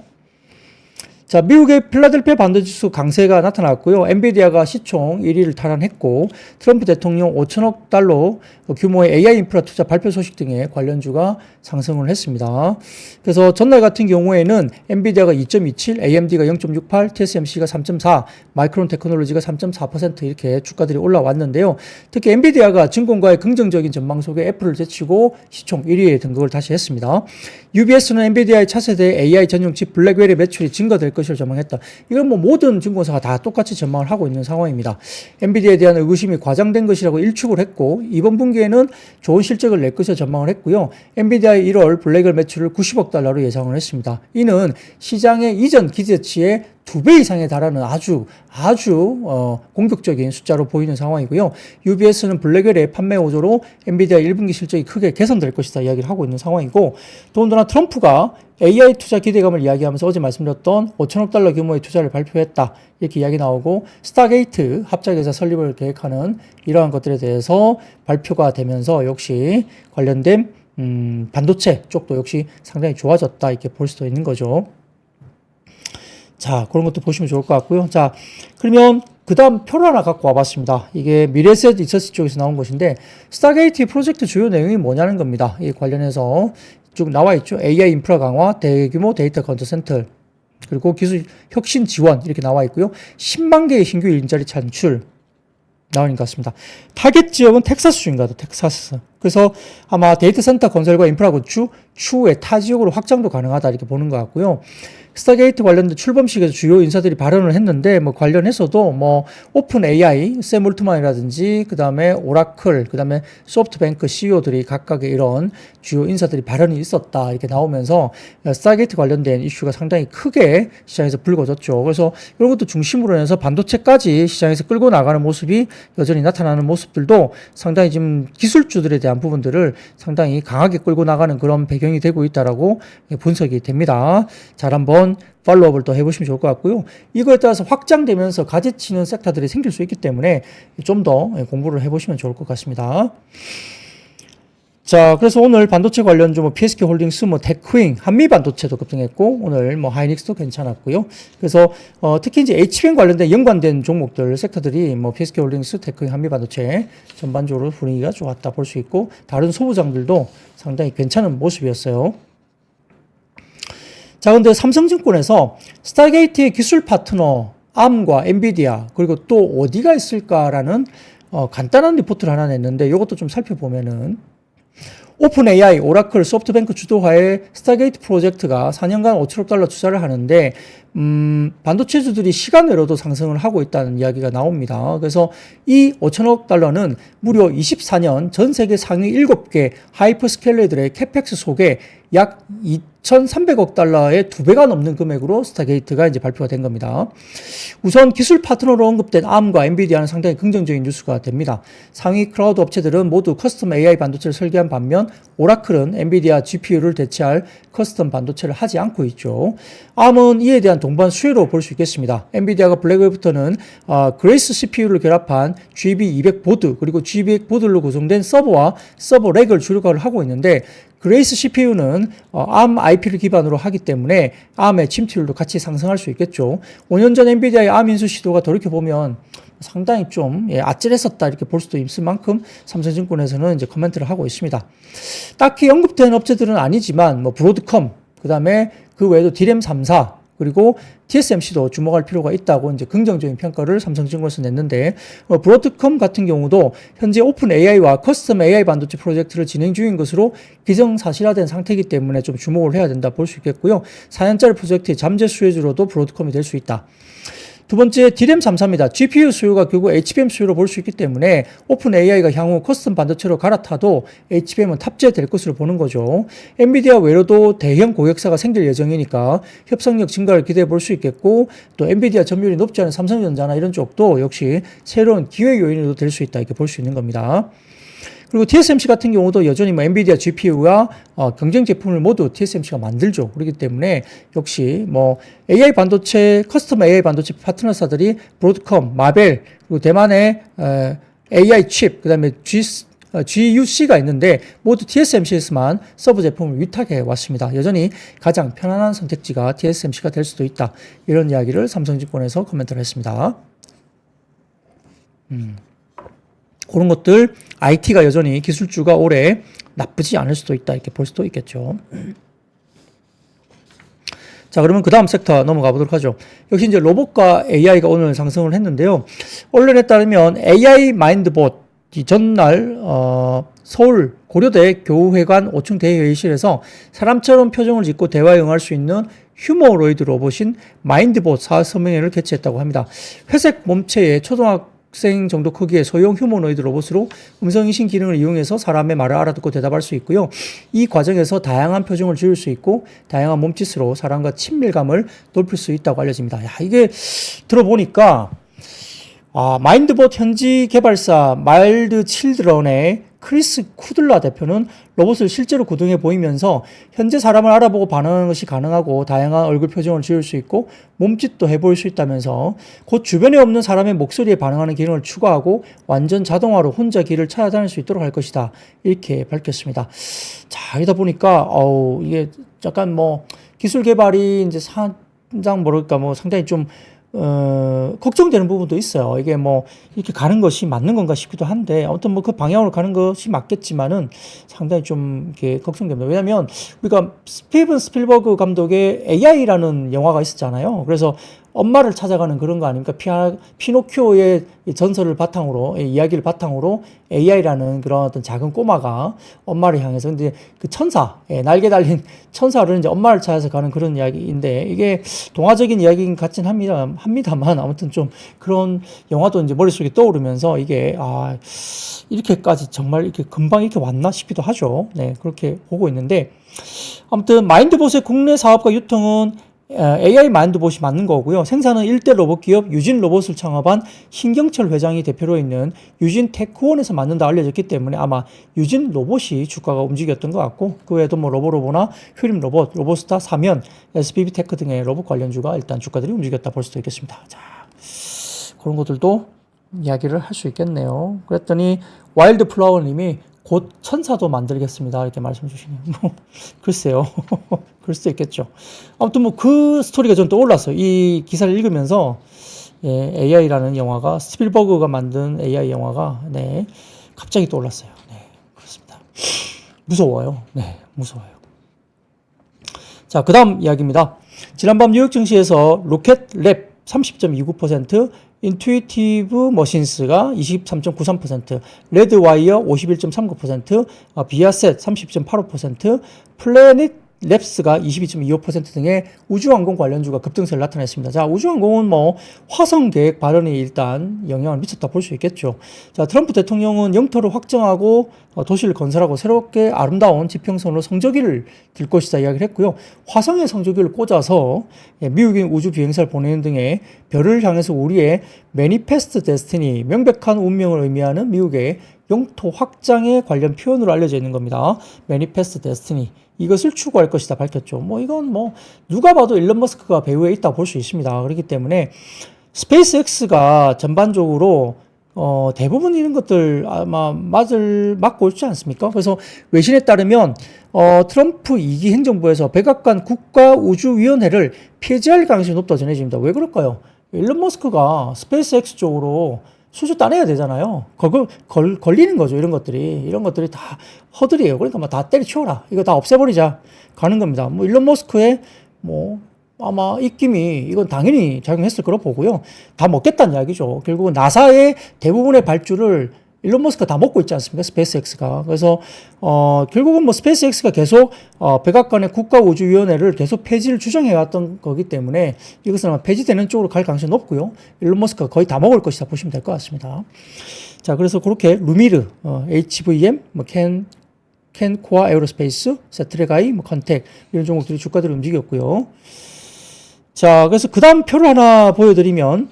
자, 미국의 필라델피아 반도지수 강세가 나타났고요. 엔비디아가 시총 1위를 탈환했고 트럼프 대통령 5천억 달러 규모의 AI 인프라 투자 발표 소식 등의 관련주가 상승을 했습니다. 그래서 전날 같은 경우에는 엔비디아가 2.27, AMD가 0.68, TSMC가 3.4, 마이크론 테크놀로지가 3.4% 이렇게 주가들이 올라왔는데요. 특히 엔비디아가 증권가의 긍정적인 전망 속에 애플을 제치고 시총 1위에 등극을 다시 했습니다. UBS는 엔비디아의 차세대 AI 전용 칩 블랙웰의 매출이 증가될 것을 전망했다. 이건 뭐 모든 증권사가 다 똑같이 전망을 하고 있는 상황입니다. 엔비디아에 대한 의구심이 과장된 것이라고 일축을 했고 이번 분기에는 좋은 실적을 낼 것을 전망을 했고요. 엔비디아의 1월 블랙웰 매출을 90억 달러로 예상을 했습니다. 이는 시장의 이전 기대치의 2배 이상에 달하는 아주 공격적인 숫자로 보이는 상황이고요. UBS는 블랙웰의 판매 호조로 엔비디아 1분기 실적이 크게 개선될 것이다 이야기를 하고 있는 상황이고 더군다나 트럼프가 AI 투자 기대감을 이야기하면서 어제 말씀드렸던 5천억 달러 규모의 투자를 발표했다 이렇게 이야기 나오고 스타게이트 합작회사 설립을 계획하는 이러한 것들에 대해서 발표가 되면서 역시 관련된 반도체 쪽도 역시 상당히 좋아졌다 이렇게 볼 수도 있는 거죠. 자, 그런 것도 보시면 좋을 것 같고요. 자, 그러면 그 다음 표를 하나 갖고 와봤습니다. 이게 미래셋 리서치 쪽에서 나온 것인데 스타게이트 프로젝트 주요 내용이 뭐냐는 겁니다. 이 관련해서 쭉 나와 있죠. AI 인프라 강화, 대규모 데이터 컨트 센터, 그리고 기술 혁신 지원 이렇게 나와 있고요. 10만 개의 신규 일자리 창출 나와 있는 것 같습니다. 타겟 지역은 텍사스주인가 도 텍사스. 그래서 아마 데이터 센터 건설과 인프라 구축 추후에 타 지역으로 확장도 가능하다 이렇게 보는 것 같고요. 스타게이트 관련된 출범식에서 주요 인사들이 발언을 했는데 뭐 관련해서도 뭐 오픈 AI, 샘 올트만이라든지 그다음에 오라클, 그다음에 소프트뱅크 CEO들이 각각의 이런 주요 인사들이 발언이 있었다 이렇게 나오면서 스타게이트 관련된 이슈가 상당히 크게 시장에서 불거졌죠. 그래서 이런 것도 중심으로 해서 반도체까지 시장에서 끌고 나가는 모습이 여전히 나타나는 모습들도 상당히 지금 기술주들에 대한 부분들을 상당히 강하게 끌고 나가는 그런 배경이 되고 있다라고 분석이 됩니다. 잘 한번 팔로우업을 또 해보시면 좋을 것 같고요. 이거에 따라서 확장되면서 가지치는 섹터들이 생길 수 있기 때문에 좀 더 공부를 해보시면 좋을 것 같습니다. 자, 그래서 오늘 반도체 관련주 뭐 PSK 홀딩스, 뭐 테크윙, 한미 반도체도 급등했고 오늘 뭐 하이닉스도 괜찮았고요. 그래서 특히 이제 HBM 관련된 연관된 종목들 섹터들이 뭐 PSK 홀딩스, 테크윙, 한미 반도체 전반적으로 분위기가 좋았다 볼 수 있고 다른 소부장들도 상당히 괜찮은 모습이었어요. 자, 근데 삼성증권에서 스타게이트의 기술 파트너 암과 엔비디아 그리고 또 어디가 있을까라는 간단한 리포트를 하나 냈는데 이것도 좀 살펴보면은 오픈 AI, 오라클, 소프트뱅크 주도하에 스타게이트 프로젝트가 4년간 5천억 달러 투자를 하는데 반도체주들이 시간외로도 상승을 하고 있다는 이야기가 나옵니다. 그래서 이 5천억 달러는 무려 24년 전 세계 상위 7개 하이퍼스케일러들의 캐펙스 속에 약 2,300억 달러의 2배가 넘는 금액으로 스타게이트가 이제 발표가 된 겁니다. 우선 기술 파트너로 언급된 ARM과 엔비디아는 상당히 긍정적인 뉴스가 됩니다. 상위 클라우드 업체들은 모두 커스텀 AI 반도체를 설계한 반면 오라클은 엔비디아 GPU를 대체할 커스텀 반도체를 하지 않고 있죠. ARM은 이에 대한 동반 수혜로 볼 수 있겠습니다. 엔비디아가 블랙웨이부터는 그레이스 CPU를 결합한 GB200 보드 그리고 GB200 보드로 구성된 서버와 서버 렉을 주력을 하고 있는데 그레이스 CPU는 ARM IP를 기반으로 하기 때문에 ARM의 침투율도 같이 상승할 수 있겠죠. 5년 전 엔비디아의 ARM 인수 시도가 돌이켜보면 상당히 좀 아찔했었다 이렇게 볼 수도 있을 만큼 삼성증권에서는 이제 코멘트를 하고 있습니다. 딱히 언급된 업체들은 아니지만 뭐 브로드컴 그다음에 그 외에도 디램 3사 그리고 TSMC도 주목할 필요가 있다고 이제 긍정적인 평가를 삼성증권에서 냈는데 브로드컴 같은 경우도 현재 오픈 AI와 커스텀 AI 반도체 프로젝트를 진행 중인 것으로 기정사실화된 상태이기 때문에 좀 주목을 해야 된다 볼 수 있겠고요. 4년짜리 프로젝트의 잠재 수혜주로도 브로드컴이 될 수 있다. 두 번째, 디램 3사입니다. GPU 수요가 결국 HBM 수요로 볼 수 있기 때문에 오픈 AI가 향후 커스텀 반도체로 갈아타도 HBM은 탑재될 것으로 보는 거죠. 엔비디아 외로도 대형 고객사가 생길 예정이니까 협상력 증가를 기대해 볼 수 있겠고 또 엔비디아 점유율이 높지 않은 삼성전자나 이런 쪽도 역시 새로운 기회 요인으로 될 수 있다 이렇게 볼 수 있는 겁니다. 그리고 TSMC 같은 경우도 여전히 뭐 엔비디아 GPU와 경쟁 제품을 모두 TSMC가 만들죠. 그렇기 때문에 역시 뭐 AI 반도체, 커스텀 AI 반도체 파트너사들이 브로드컴, 마벨, 그리고 대만의 AI 칩, 그다음에 GUC가 있는데 모두 TSMC에서만 서버 제품을 위탁해 왔습니다. 여전히 가장 편안한 선택지가 TSMC가 될 수도 있다. 이런 이야기를 삼성증권에서 코멘트를 했습니다. 그런 것들 IT가 여전히 기술주가 올해 나쁘지 않을 수도 있다 이렇게 볼 수도 있겠죠. 자, 그러면 그 다음 섹터 넘어가 보도록 하죠. 역시 이제 로봇과 AI가 오늘 상승을 했는데요. 언론에 따르면 AI 마인드봇 이 전날 서울 고려대 교우회관 5층 대회의실에서 사람처럼 표정을 짓고 대화에 응할 수 있는 휴머노이드 로봇인 마인드봇 사서명회를 개최했다고 합니다. 회색 몸체의 초등학생 정도 크기의 소형 휴머노이드 로봇으로 음성인식 기능을 이용해서 사람의 말을 알아듣고 대답할 수 있고요. 이 과정에서 다양한 표정을 지을 수 있고 다양한 몸짓으로 사람과 친밀감을 높일 수 있다고 알려집니다. 야, 이게 들어보니까 마인드봇 현지 개발사 마일드 칠드런의 크리스 쿠들라 대표는 로봇을 실제로 구동해 보이면서 현재 사람을 알아보고 반응하는 것이 가능하고 다양한 얼굴 표정을 지을 수 있고 몸짓도 해볼 수 있다면서 곧 주변에 없는 사람의 목소리에 반응하는 기능을 추가하고 완전 자동화로 혼자 길을 찾아다닐 수 있도록 할 것이다. 이렇게 밝혔습니다. 자, 이러다 보니까 이게 약간 뭐 기술 개발이 이제 상당히 좀 걱정되는 부분도 있어요. 이게 뭐 이렇게 가는 것이 맞는 건가 싶기도 한데 아무튼 뭐 그 방향으로 가는 것이 맞겠지만은 상당히 좀 이렇게 걱정됩니다. 왜냐하면 우리가 스티븐 스필버그 감독의 AI라는 영화가 있었잖아요. 그래서 엄마를 찾아가는 그런 거 아닙니까? 피노키오의 전설을 바탕으로, 이야기를 바탕으로 AI라는 그런 어떤 작은 꼬마가 엄마를 향해서, 근데 그 천사, 날개 달린 천사를 이제 엄마를 찾아서 가는 그런 이야기인데, 이게 동화적인 이야기인 같긴 합니다만, 아무튼 좀 그런 영화도 이제 머릿속에 떠오르면서 이게, 이렇게까지 정말 이렇게 금방 이렇게 왔나 싶기도 하죠. 네, 그렇게 보고 있는데, 아무튼 마인드봇의 국내 사업과 유통은 AI 마인드봇이 맞는 거고요. 생산은 1대 로봇 기업 유진 로봇을 창업한 신경철 회장이 대표로 있는 유진 테크원에서 만든다 알려졌기 때문에 아마 유진 로봇이 주가가 움직였던 것 같고 그 외에도 뭐 로보로보나 휴림 로봇, 로보스타, 사면, SBB 테크 등의 로봇 관련주가 일단 주가들이 움직였다 볼 수도 있겠습니다. 자, 그런 것들도 이야기를 할 수 있겠네요. 그랬더니 와일드 플라워 님이 곧 천사도 만들겠습니다. 이렇게 말씀 주시네요. 뭐, 글쎄요. 그럴 수도 있겠죠. 아무튼 뭐 그 스토리가 전 떠올랐어요. 이 기사를 읽으면서, AI라는 영화가, 스필버그가 만든 AI 영화가, 갑자기 떠올랐어요. 네, 그렇습니다. 무서워요. 네, 무서워요. 자, 그 다음 이야기입니다. 지난밤 뉴욕 증시에서 로켓랩 30.29%, 인투이티브 머신스가 23.93%, 레드와이어 51.39%, 비아셋 30.85%, 플래닛 랩스가 22.25% 등의 우주항공 관련주가 급등세를 나타냈습니다. 자, 우주항공은 뭐 화성 계획 발언이 일단 영향을 미쳤다 볼 수 있겠죠. 자, 트럼프 대통령은 영토를 확정하고 도시를 건설하고 새롭게 아름다운 지평선으로 성조기를 들 것이다 이야기를 했고요. 화성에 성조기를 꽂아서 미국인 우주 비행사를 보내는 등의 별을 향해서 우리의 매니페스트 데스티니, 명백한 운명을 의미하는 미국의 영토 확장에 관련 표현으로 알려져 있는 겁니다. 매니페스트 데스티니. 이것을 추구할 것이다 밝혔죠. 뭐 이건 뭐 누가 봐도 일론 머스크가 배후에 있다 볼 수 있습니다. 그렇기 때문에 스페이스X가 전반적으로 대부분 이런 것들 아마 맞고 있지 않습니까? 그래서 외신에 따르면 트럼프 2기 행정부에서 백악관 국가우주위원회를 폐지할 가능성이 높다 전해집니다. 왜 그럴까요? 일론 머스크가 스페이스X 쪽으로 수주 따내야 되잖아요. 걸리는 거죠. 이런 것들이 다 허들이에요. 그러니까 뭐 다 때려치워라. 이거 다 없애버리자. 가는 겁니다. 뭐 일론 머스크의 뭐 아마 입김이 이건 당연히 작용했을 거로 보고요. 다 먹겠다는 이야기죠. 결국은 나사의 대부분의 발주를 일론 머스크가 다 먹고 있지 않습니까? 스페이스X가. 그래서 결국은 뭐 스페이스X가 계속 백악관의 국가우주위원회를 계속 폐지를 주장해왔던 거기 때문에 이것은 아마 폐지되는 쪽으로 갈 가능성이 높고요. 일론 머스크가 거의 다 먹을 것이다 보시면 될 것 같습니다. 자, 그래서 그렇게 루미르, HVM, 뭐 캔코아 에어로스페이스, 세트레가이, 뭐 컨텍 이런 종목들이 주가들이 움직였고요. 자, 그래서 그 다음 표를 하나 보여드리면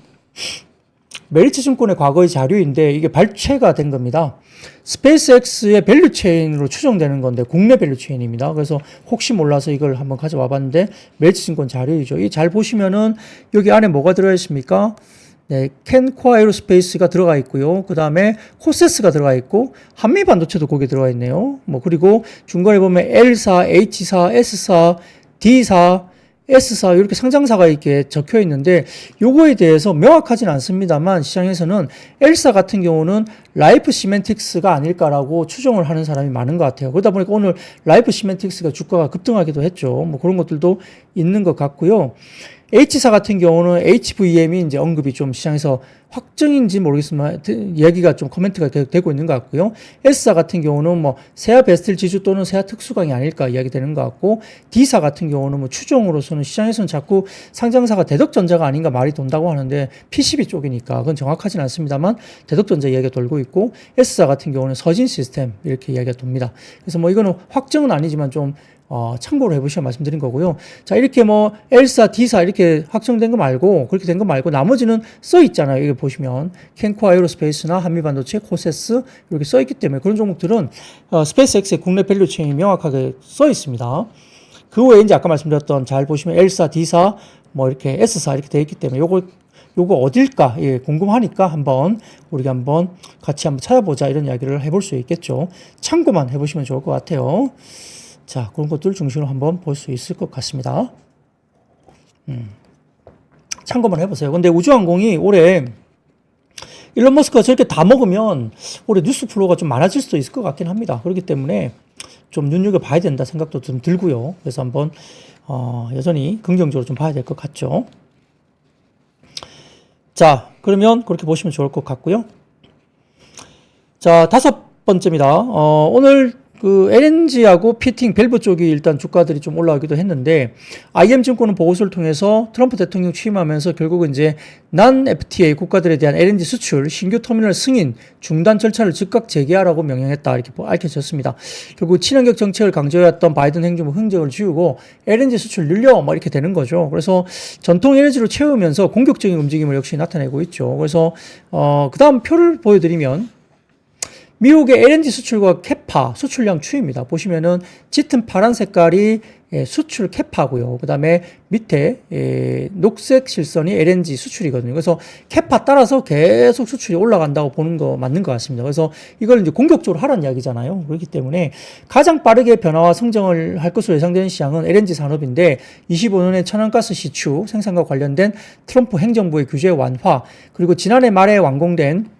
메리츠 증권의 과거의 자료인데 이게 발췌가 된 겁니다. 스페이스X의 밸류체인으로 추정되는 건데 국내 밸류체인입니다. 그래서 혹시 몰라서 이걸 한번 가져와 봤는데 메리츠 증권 자료이죠. 이 잘 보시면은 여기 안에 뭐가 들어가 있습니까? 네, 캔코아 에어로스페이스가 들어가 있고요. 그 다음에 코세스가 들어가 있고 한미 반도체도 거기에 들어가 있네요. 뭐 그리고 중간에 보면 L사, H사, S사, D사, S사 이렇게 상장사가 이렇게 적혀 있는데 요거에 대해서 명확하진 않습니다만 시장에서는 L사 같은 경우는 라이프 시멘틱스가 아닐까라고 추정을 하는 사람이 많은 것 같아요. 그러다 보니까 오늘 라이프 시멘틱스가 주가가 급등하기도 했죠. 뭐 그런 것들도 있는 것 같고요. H사 같은 경우는 HVM이 이제 언급이 좀 시장에서 확정인지 모르겠지만 이야기가 좀 코멘트가 계속 되고 있는 것 같고요. S사 같은 경우는 뭐 세아 베스틸 지주 또는 세아 특수강이 아닐까 이야기되는 것 같고 D사 같은 경우는 뭐 추정으로서는 시장에서는 자꾸 상장사가 대덕전자가 아닌가 말이 돈다고 하는데 PCB 쪽이니까 그건 정확하진 않습니다만 대덕전자 이야기가 돌고 있고 S사 같은 경우는 서진 시스템 이렇게 이야기가 돕니다. 그래서 뭐 이거는 확정은 아니지만 좀 참고로 해보시면 말씀드린 거고요. 자, 이렇게 뭐, L사, D사 이렇게 확정된 거 말고, 그렇게 된 거 말고, 나머지는 써 있잖아요. 여기 보시면. 캔코아 에어로스페이스나 한미반도체, 코세스, 이렇게 써 있기 때문에 그런 종목들은, 스페이스X의 국내 밸류체인이 명확하게 써 있습니다. 그 외에 이제 아까 말씀드렸던, 잘 보시면 L사, D사, 뭐 이렇게 S사 이렇게 되어 있기 때문에 요거 어딜까? 예, 궁금하니까 우리가 한번 같이 한번 찾아보자. 이런 이야기를 해볼 수 있겠죠. 참고만 해보시면 좋을 것 같아요. 자, 그런 것들 중심으로 한번 볼 수 있을 것 같습니다. 참고만 해보세요. 근데 우주항공이 올해 일론 머스크가 저렇게 다 먹으면 올해 뉴스 플로우가 좀 많아질 수도 있을 것 같긴 합니다. 그렇기 때문에 좀 눈여겨봐야 된다 생각도 좀 들고요. 그래서 한번 여전히 긍정적으로 좀 봐야 될 것 같죠. 자, 그러면 그렇게 보시면 좋을 것 같고요. 자, 5번째입니다. 오늘 그 LNG하고 피팅 밸브 쪽이 일단 주가들이 좀 올라오기도 했는데 IM증권은 보고서를 통해서 트럼프 대통령 취임하면서 결국은 이제 난 FTA 국가들에 대한 LNG 수출 신규 터미널 승인 중단 절차를 즉각 재개하라고 명령했다 이렇게 밝혀졌습니다. 결국 친환경 정책을 강조해왔던 바이든 행정부 흥정을 지우고 LNG 수출 늘려 뭐 이렇게 되는 거죠. 그래서 전통 에너지로 채우면서 공격적인 움직임을 역시 나타내고 있죠. 그래서 그 다음 표를 보여드리면 미국의 LNG 수출과 캐파, 수출량 추이입니다. 보시면은 짙은 파란 색깔이 수출 캐파고요. 그 다음에 밑에 녹색 실선이 LNG 수출이거든요. 그래서 캐파 따라서 계속 수출이 올라간다고 보는 거 맞는 것 같습니다. 그래서 이걸 이제 공격적으로 하라는 이야기잖아요. 그렇기 때문에 가장 빠르게 변화와 성장을 할 것으로 예상되는 시장은 LNG 산업인데 25년의 천연가스 시추 생산과 관련된 트럼프 행정부의 규제 완화 그리고 지난해 말에 완공된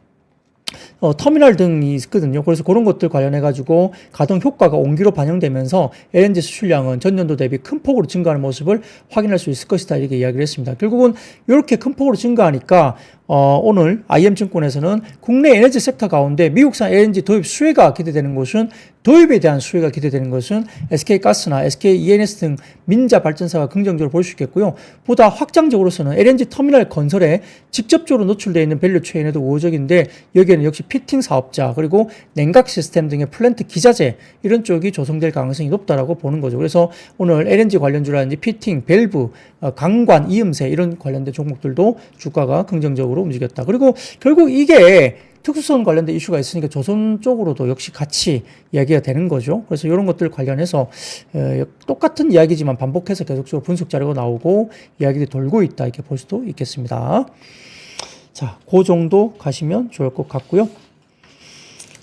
터미널 등이 있거든요. 그래서 그런 것들 관련해가지고 가동 효과가 온기로 반영되면서 LNG 수출량은 전년도 대비 큰 폭으로 증가하는 모습을 확인할 수 있을 것이다. 이렇게 이야기를 했습니다. 결국은 이렇게 큰 폭으로 증가하니까 오늘 IM증권에서는 국내 에너지 섹터 가운데 미국산 LNG 도입 수혜가 기대되는 곳은 도입에 대한 수혜가 기대되는 것은 SK가스나 SKENS 등 민자 발전사가 긍정적으로 볼 수 있겠고요. 보다 확장적으로서는 LNG 터미널 건설에 직접적으로 노출되어 있는 밸류 체인에도 우호적인데 여기에는 역시 피팅 사업자 그리고 냉각 시스템 등의 플랜트 기자재 이런 쪽이 조성될 가능성이 높다라고 보는 거죠. 그래서 오늘 LNG 관련주라든지 피팅, 밸브, 강관, 이음새 이런 관련된 종목들도 주가가 긍정적으로 움직였다. 그리고 결국 이게 특수선 관련된 이슈가 있으니까 조선 쪽으로도 역시 같이 이야기가 되는 거죠. 그래서 이런 것들 관련해서 똑같은 이야기지만 반복해서 계속적으로 분석 자료가 나오고 이야기들이 돌고 있다 이렇게 볼 수도 있겠습니다. 자, 그 정도 가시면 좋을 것 같고요.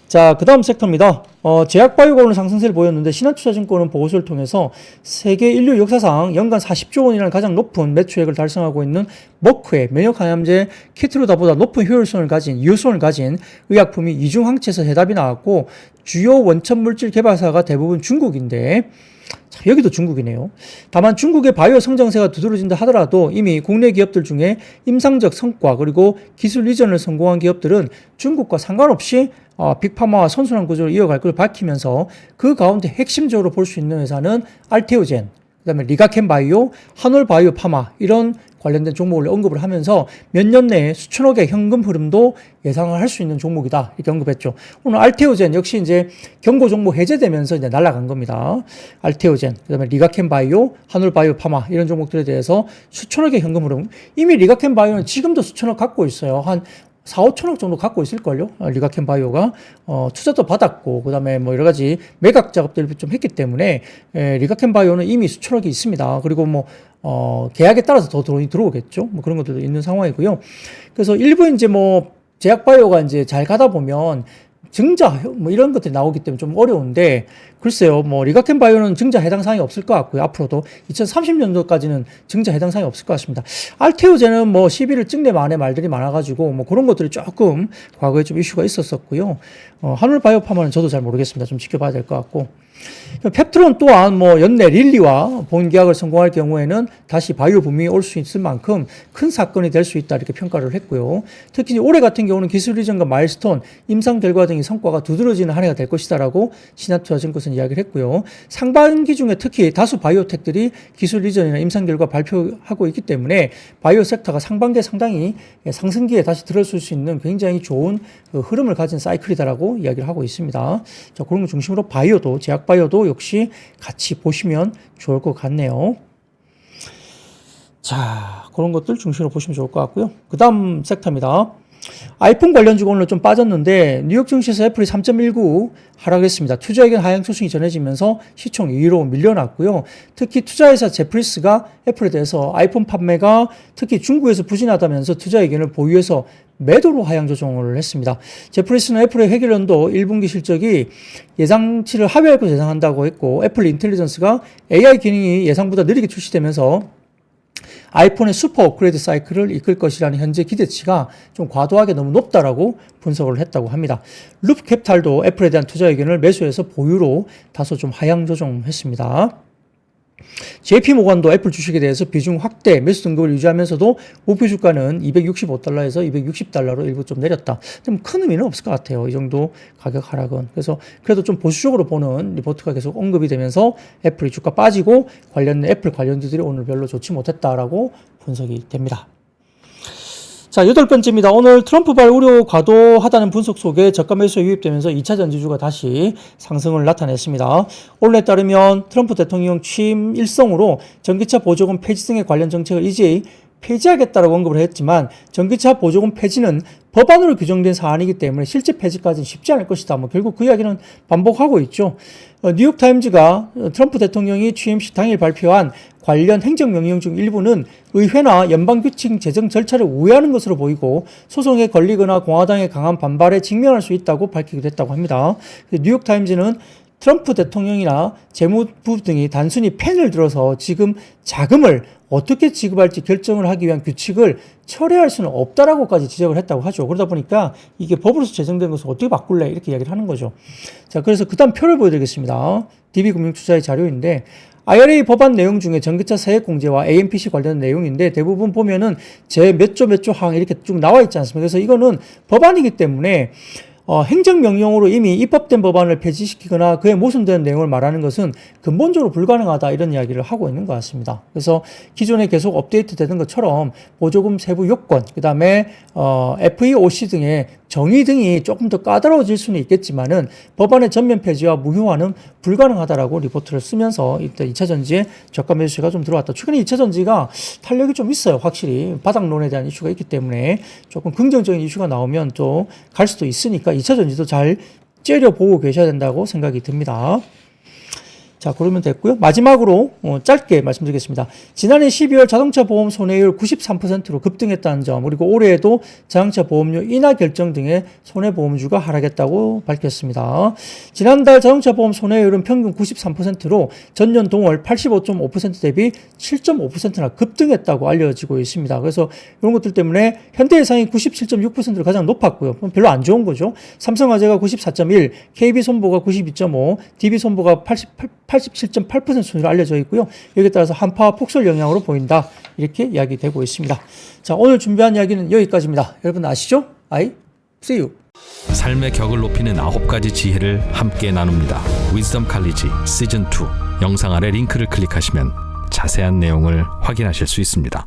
자, 그 다음 섹터입니다. 제약바이오가 오늘 상승세를 보였는데 신한투자증권은 보고서를 통해서 세계 인류 역사상 연간 40조 원이라는 가장 높은 매출액을 달성하고 있는 머크의 면역항암제 키트로다보다 높은 효율성을 가진 유효성을 가진 의약품이 이중항체에서 해답이 나왔고 주요 원천 물질 개발사가 대부분 중국인데 자, 여기도 중국이네요. 다만 중국의 바이오 성장세가 두드러진다 하더라도 이미 국내 기업들 중에 임상적 성과 그리고 기술 이전을 성공한 기업들은 중국과 상관없이 빅파마와 선순환 구조를 이어갈 걸 밝히면서 그 가운데 핵심적으로 볼 수 있는 회사는 알테오젠, 그다음에 리가켄바이오, 한올바이오 파마 이런 관련된 종목을 언급을 하면서 몇 년 내에 수천억의 현금 흐름도 예상을 할 수 있는 종목이다 이렇게 언급했죠. 오늘 알테오젠 역시 이제 경고 종목 해제되면서 이제 날아간 겁니다. 알테오젠, 그다음에 리가켄바이오, 한올바이오 파마 이런 종목들에 대해서 수천억의 현금 흐름. 이미 리가켄바이오는 지금도 수천억 갖고 있어요. 한 4, 5천억 정도 갖고 있을걸요. 리가켄바이오가 투자도 받았고 그다음에 뭐 여러 가지 매각 작업들을 좀 했기 때문에 리가켄바이오는 이미 수천억이 있습니다. 그리고 뭐 계약에 따라서 더 돈이 들어오겠죠. 뭐 그런 것들도 있는 상황이고요. 그래서 일부 이제 뭐 제약바이오가 이제 잘 가다 보면 증자 뭐 이런 것들이 나오기 때문에 좀 어려운데 글쎄요. 뭐 리가켄바이오는 증자 해당 사항이 없을 것 같고요. 앞으로도 2030년도까지는 증자 해당 사항이 없을 것 같습니다. 알테오젠은 뭐 시비를 찍내 만에 말들이 많아가지고 뭐 그런 것들이 조금 과거에 좀 이슈가 있었었고요. 한올바이오파마는 저도 잘 모르겠습니다. 좀 지켜봐야 될 것 같고. 펩트론 또한 뭐 연내 릴리와 본계약을 성공할 경우에는 다시 바이오 붐이 올 수 있을 만큼 큰 사건이 될 수 있다 이렇게 평가를 했고요. 특히 올해 같은 경우는 기술 이전과 마일스톤, 임상 결과 등의 성과가 두드러지는 한 해가 될 것이다라고 신한투자증권은 이야기를 했고요. 상반기 중에 특히 다수 바이오텍들이 기술 이전이나 임상 결과 발표하고 있기 때문에 바이오 섹터가 상반기에 상당히 상승기에 다시 들어설 수 있는 굉장히 좋은 흐름을 가진 사이클이다라고 이야기를 하고 있습니다. 자, 그런 거 중심으로 바이오도 제약바이오도 역시 같이 보시면 좋을 것 같네요. 자, 그런 것들 중심으로 보시면 좋을 것 같고요. 그 다음 섹터입니다. 아이폰 관련주가 오늘 좀 빠졌는데 뉴욕 증시에서 애플이 3.19 하락했습니다. 투자의견 하향 소식이 전해지면서 시총 2위로 밀려났고요. 특히 투자회사 제프리스가 애플에 대해서 아이폰 판매가 특히 중국에서 부진하다면서 투자의견을 보유해서 매도로 하향 조정을 했습니다. 제프리스는 애플의 회계연도 1분기 실적이 예상치를 하회할 것을 예상한다고 했고 애플 인텔리전스가 AI 기능이 예상보다 느리게 출시되면서 아이폰의 슈퍼 업그레이드 사이클을 이끌 것이라는 현재 기대치가 좀 과도하게 너무 높다라고 분석을 했다고 합니다. 룹캐피탈도 애플에 대한 투자 의견을 매수해서 보유로 다소 좀 하향 조정했습니다. JP모건도 애플 주식에 대해서 비중 확대, 매수 등급을 유지하면서도 목표 주가는 265달러에서 260달러로 일부 좀 내렸다. 좀 큰 의미는 없을 것 같아요. 이 정도 가격 하락은. 그래서 그래도 좀 보수적으로 보는 리포트가 계속 언급이 되면서 애플이 주가 빠지고 애플 관련주들이 오늘 별로 좋지 못했다라고 분석이 됩니다. 자, 8번째입니다. 오늘 트럼프발 우려 과도하다는 분석 속에 저가 매수에 유입되면서 2차 전지주가 다시 상승을 나타냈습니다. 언론에 따르면 트럼프 대통령 취임 일성으로 전기차 보조금 폐지 등의 관련 정책을 이제 폐지하겠다라고 언급을 했지만 전기차 보조금 폐지는 법안으로 규정된 사안이기 때문에 실제 폐지까지는 쉽지 않을 것이다. 뭐 결국 그 이야기는 반복하고 있죠. 뉴욕타임즈가 트럼프 대통령이 취임 시 당일 발표한 관련 행정명령 중 일부는 의회나 연방규칙 제정 절차를 우회하는 것으로 보이고 소송에 걸리거나 공화당의 강한 반발에 직면할 수 있다고 밝히기도 했다고 합니다. 뉴욕타임즈는 트럼프 대통령이나 재무부 등이 단순히 펜을 들어서 지금 자금을 어떻게 지급할지 결정을 하기 위한 규칙을 철회할 수는 없다라고까지 지적을 했다고 하죠. 그러다 보니까 이게 법으로서 제정된 것을 어떻게 바꿀래? 이렇게 이야기를 하는 거죠. 자, 그래서 그 다음 표를 보여드리겠습니다. DB금융투자의 자료인데 IRA 법안 내용 중에 전기차 세액공제와 AMPC 관련된 내용인데 대부분 보면은 제 몇 조 항 이렇게 쭉 나와 있지 않습니까? 그래서 이거는 법안이기 때문에 행정명령으로 이미 입법된 법안을 폐지시키거나 그에 모순되는 내용을 말하는 것은 근본적으로 불가능하다 이런 이야기를 하고 있는 것 같습니다. 그래서 기존에 계속 업데이트 되는 것처럼 보조금 세부 요건, 그 다음에 FEOC 등의 정의 등이 조금 더 까다로워질 수는 있겠지만은 법안의 전면 폐지와 무효화는 불가능하다라고 리포트를 쓰면서 일단 2차 전지에 저가 매수세가 좀 들어왔다. 최근에 2차 전지가 탄력이 좀 있어요. 확실히 바닥론에 대한 이슈가 있기 때문에 조금 긍정적인 이슈가 나오면 또 갈 수도 있으니까 2차 전지도 잘 째려보고 계셔야 된다고 생각이 듭니다. 자, 그러면 됐고요. 마지막으로 짧게 말씀드리겠습니다. 지난해 12월 자동차 보험 손해율 93%로 급등했다는 점, 그리고 올해에도 자동차 보험료 인하 결정 등의 손해보험주가 하락했다고 밝혔습니다. 지난달 자동차 보험 손해율은 평균 93%로 전년 동월 85.5% 대비 7.5%나 급등했다고 알려지고 있습니다. 그래서 이런 것들 때문에 현대해상이 97.6%로 가장 높았고요. 별로 안 좋은 거죠. 삼성화재가 94.1, KB손보가 92.5, DB손보가 87.8% 순위로 알려져 있고요. 여기에 따라서 한파 폭설 영향으로 보인다. 이렇게 이야기되고 있습니다. 자, 오늘 준비한 이야기는 여기까지입니다. 여러분 아시죠? see you. 삶의 격을 높이는 9가지 지혜를 함께 나눕니다. 위즈덤 칼리지 시즌 2 영상 아래 링크를 클릭하시면 자세한 내용을 확인하실 수 있습니다.